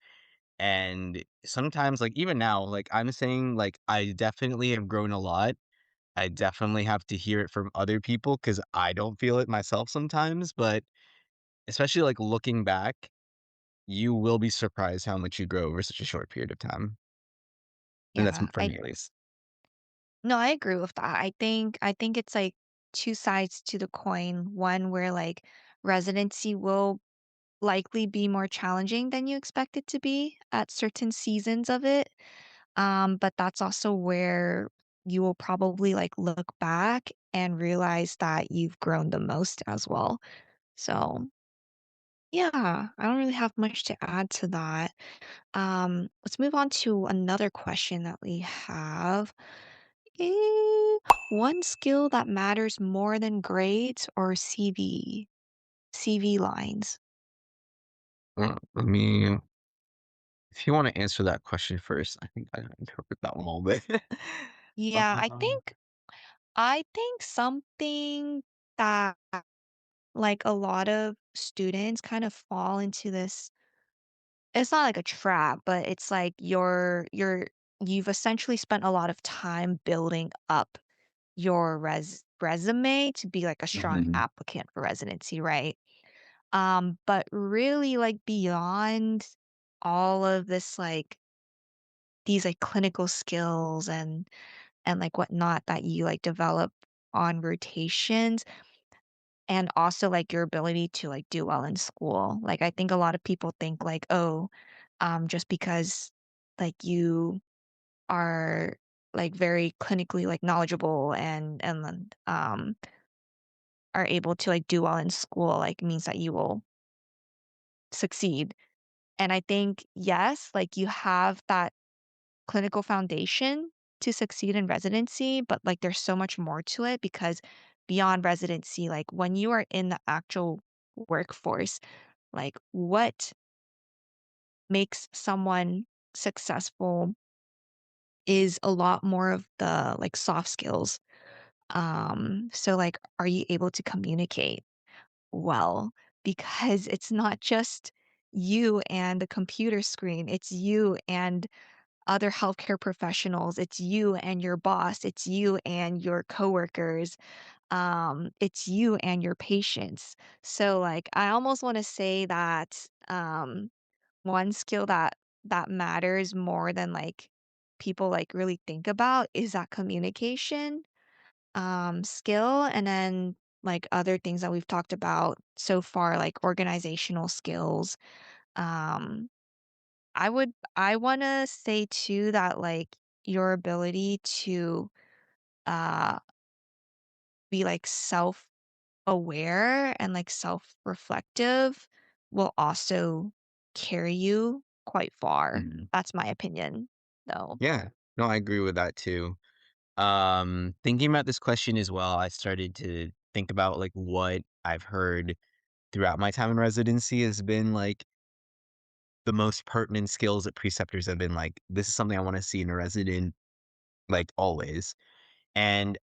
And sometimes, like, even now, like, I'm saying, like, I definitely have grown a lot. I definitely have to hear it from other people because I don't feel it myself sometimes. But especially, like, looking back, you will be surprised how much you grow over such a short period of time. And that's Yeah. for I me, at least. No, I agree with that. I think it's like two sides to the coin. One where like residency will likely be more challenging than you expect it to be at certain seasons of it. But that's also where you will probably like look back and realize that you've grown the most as well. So yeah, I don't really have much to add to that. Let's move on to another question that we have. Eh, One skill that matters more than grades or CV lines. Let me if you wanna answer that question first, I think I interpret that one a little bit. Yeah, I Um, think I think something that like a lot of students kind of fall into this, it's not like a trap, but it's like you've essentially spent a lot of time building up your resume to be like a strong mhm. applicant for residency, right? But really, like, beyond all of this, like, these, like, clinical skills and, like, whatnot that you, like, develop on rotations, and also, like, your ability to, like, do well in school. Like, I think a lot of people think, like, "Oh, just because, like, you are, like, very clinically, like, knowledgeable and are able to, like, do well in school, like, means that you will succeed." And I think, yes, like, you have that clinical foundation to succeed in residency, but, like, there's so much more to it because beyond residency, like, when you are in the actual workforce, like, what makes someone successful is a lot more of the, like, soft skills. So, like, are you able to communicate well? Because it's not just you and the computer screen, it's you and other healthcare professionals, it's you and your boss, it's you and your coworkers, it's you and your patients. So, like, I almost wanna say that, one skill that matters more than, like, people, like, really think about is that communication, skill, and then, like, other things that we've talked about so far, like organizational skills. Um, I wanna say too that, like, your ability to, uh, be, like, self-aware and, like, self-reflective will also carry you quite far. Mhm. That's my opinion, though. Yeah. No, I agree with that too. Thinking about this question as well, I started to think about, like, what I've heard throughout my time in residency has been, like, the most pertinent skills that preceptors have been like, "This is something I wanna see in a resident, like, always." And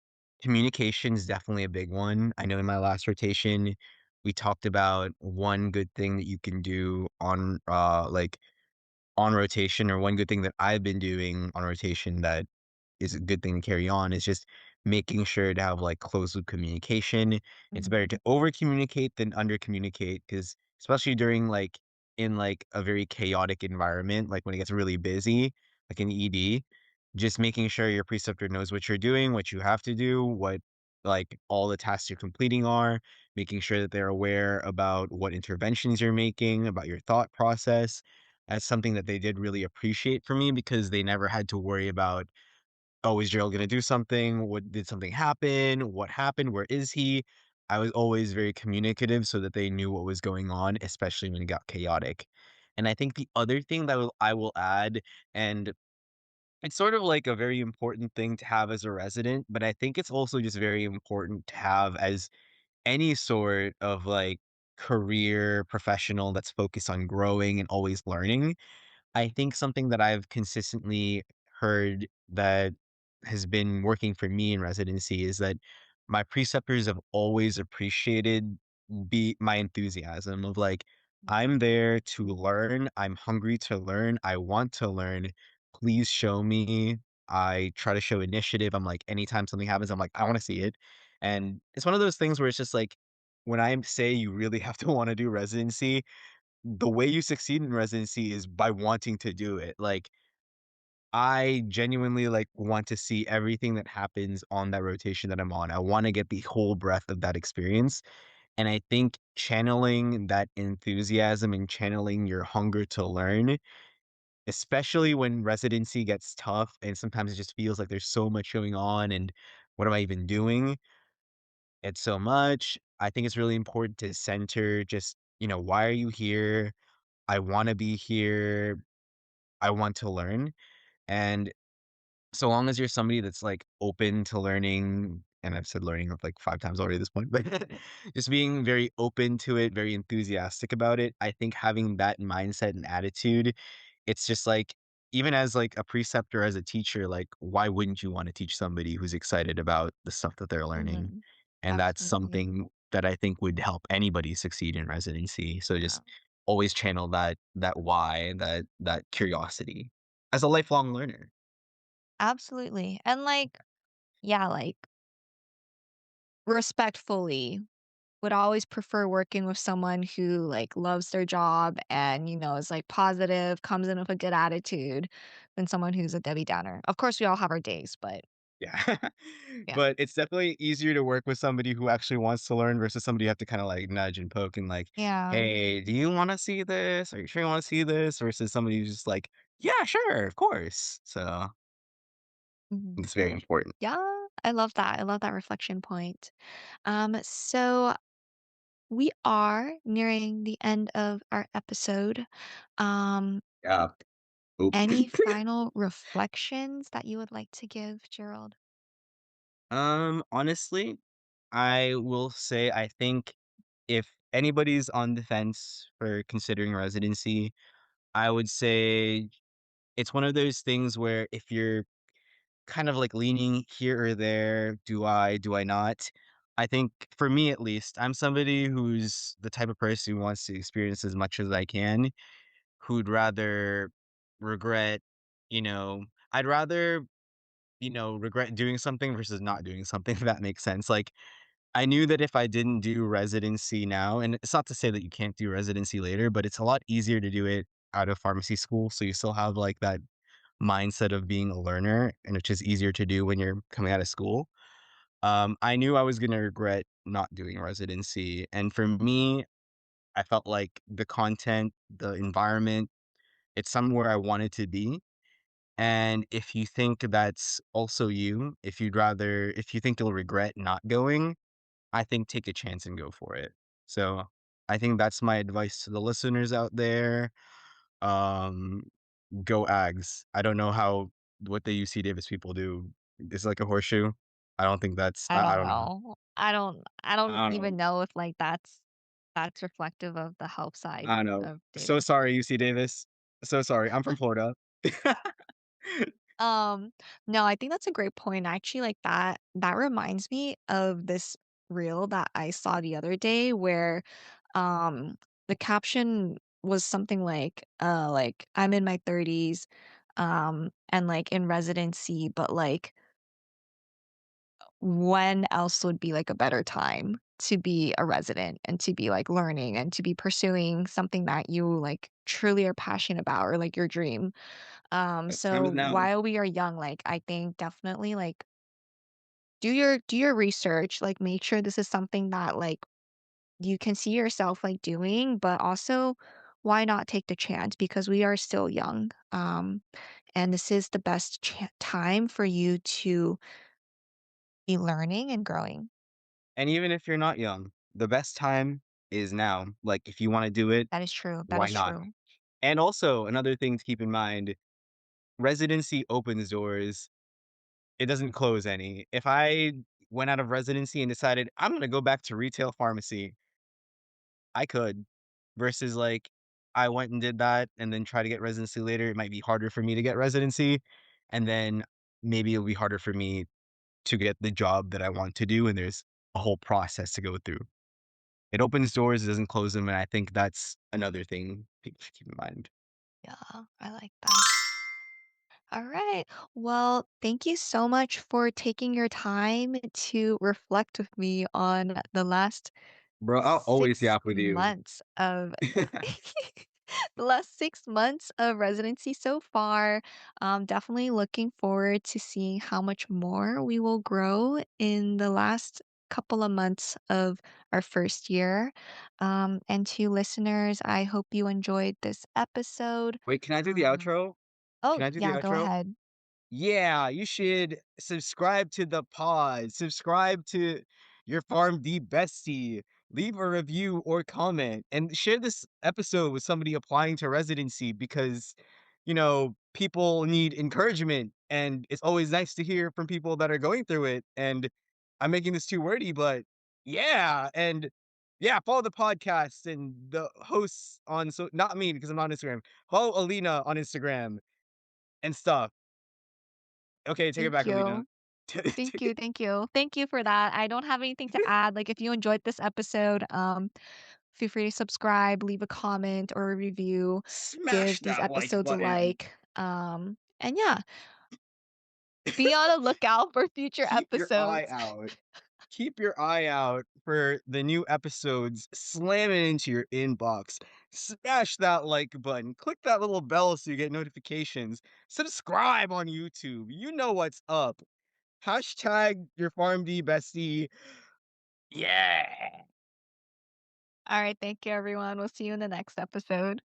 communication is definitely a big one. I know in my last rotation, we talked about one good thing that you can do on, on rotation, or one good thing that I've been doing on rotation that is a good thing to carry on is just making sure to have, like, close loop communication. It's better Mhm, to over communicate than under communicate, because especially during, like, in, like, a very chaotic environment, like when it gets really busy, like in ED, just making sure your preceptor knows what you're doing, what you have to do, what, like, all the tasks you're completing are, making sure that they're aware about what interventions you're making, about your thought process. That's something that they did really appreciate from me because they never had to worry about, "Oh, is Gerald gonna do something? What did something happen? What happened? Where is he?" I was always very communicative so that they knew what was going on, especially when it got chaotic. And I think the other thing that I will add, and it's sort of like a very important thing to have as a resident, but I think it's also just very important to have as any sort of, like, career professional that's focused on growing and always learning. I think something that I've consistently heard that has been working for me in residency is that my preceptors have always appreciated my enthusiasm of, like, mhm, I'm there to learn, I'm hungry to learn, I want to learn, please show me. I try to show initiative. I'm like, anytime something happens, I'm like, I want to see it. And it's one of those things where it's just like, when I say you really have to want to do residency, the way you succeed in residency is by wanting to do it. Like, I genuinely, like, want to see everything that happens on that rotation that I'm on. I wanna get the whole breadth of that experience, and I think channeling that enthusiasm and channeling your hunger to learn, especially when residency gets tough and sometimes it just feels like there's so much going on and what am I even doing? It's so much. I think it's really important to center just, why are you here? I wanna be here. I want to learn. And so long as you're somebody that's, like, open to learning, and I've said learning like 5 times already at this point, but just being very open to it, very enthusiastic about it, I think having that mindset and attitude, it's just like, even as, like, a preceptor, as a teacher, like, why wouldn't you wanna teach somebody who's excited about the stuff that they're learning? mhm. And that's Absolutely. something that I think would help anybody succeed in residency. So Yeah. just always channel that why, that curiosity as a lifelong learner. Absolutely. And, like, yeah, like, respectfully. would always prefer working with someone who, like, loves their job and, is, like, positive, comes in with a good attitude than someone who's a Debbie Downer. Of course, we all have our days, but Yeah. yeah. But it's definitely easier to work with somebody who actually wants to learn versus somebody you have to kinda, like, nudge and poke and like, Yeah. "Hey, do you wanna see this? Are you sure you wanna see this?" Versus somebody who's just like, "Yeah, sure, of course." So, Mhm. it's very important. Yeah, I love that. I love that reflection point. So we are nearing the end of our episode. Um, Yeah. Oop. any final reflections that you would like to give, Gerald? Honestly, I will say I think if anybody's on the fence for considering residency, I would say it's one of those things where if you're kind of like leaning here or there, do I not? I think for me at least, I'm somebody who's the type of person who wants to experience as much as I can, who'd rather regret, you know, I'd rather, regret doing something versus not doing something, if that makes sense. Like, I knew that if I didn't do residency now, and it's not to say that you can't do residency later, but it's a lot easier to do it out of pharmacy school. So you still have like that mindset of being a learner, and which is easier to do when you're coming out of school. I knew I was gonna regret not doing residency, and for me, I felt like the content, the environment, it's somewhere I wanted to be. And if you think that's also you, if you think you'll regret not going, I think take a chance and go for it. So I think that's my advice to the listeners out there. Um, Go Ags. I don't know how what the UC Davis people do. It's like a horseshoe. I don't think that's I I don't don't know. know. I don't I don't know. even know if, like, that's reflective of the health side I don't know. of So Davis. sorry, UC Davis. So sorry. I'm from Florida. Um, no, I think that's a great point. Actually, like that reminds me of this reel that I saw the other day where um the caption was something like I'm in my 30s and like in residency, but like when else would be like a better time to be a resident and to be like learning and to be pursuing something that you like truly are passionate about or like your dream. Time So is now. while we are young, like I think definitely like do your research, like make sure this is something that like you can see yourself like doing, but also why not take the chance because we are still young. And this is the best time for you to be learning and growing. And even if you're not young, the best time is now. Like if you want to do it, That is true. That why is not? true. And also another thing to keep in mind, residency opens doors. It doesn't close any. If I went out of residency and decided I'm gonna go back to retail pharmacy, I could. Versus like I went and did that and then try to get residency later, it might be harder for me to get residency. And then maybe it'll be harder for me to get the job that I want to do. And there's a whole process to go through. It opens doors, it doesn't close them. And I think that's another thing people should keep in mind. Yeah, I like that. All right. Well, thank you so much for taking your time to reflect with me on the last Bro, I'll always 6 yap with you. months of the last 6 months of residency so far. Definitely looking forward to seeing how much more we will grow in the last couple of months of our first year. And to listeners, I hope you enjoyed this episode. Wait, can I do the Um, outro? oh, Can I do the yeah, go outro? ahead. Yeah, you should subscribe to the pod, subscribe to your PharmD Bestie, leave a review or comment, and share this episode with somebody applying to residency because, people need encouragement, and it's always nice to hear from people that are going through it. And I'm making this too wordy, but yeah, and yeah, follow the podcast and the hosts on so not me because I'm not on Instagram. Follow Alina on Instagram and stuff. Okay, take it Thank back, Alina. you. Thank you, thank you. Thank you for that. I don't have anything to add. Like, if you enjoyed this episode, feel free to subscribe, leave a comment or a review, Smash give these that like episodes a button. like. And yeah, be on a lookout for future Keep your eye episodes. out. Keep your eye out for the new episodes. Slam it into your inbox. Smash that like button. Click that little bell so you get notifications. Subscribe on YouTube. You know what's up. Hashtag your PharmD Bestie. Yeah. All right, thank you, everyone. We'll see you in the next episode.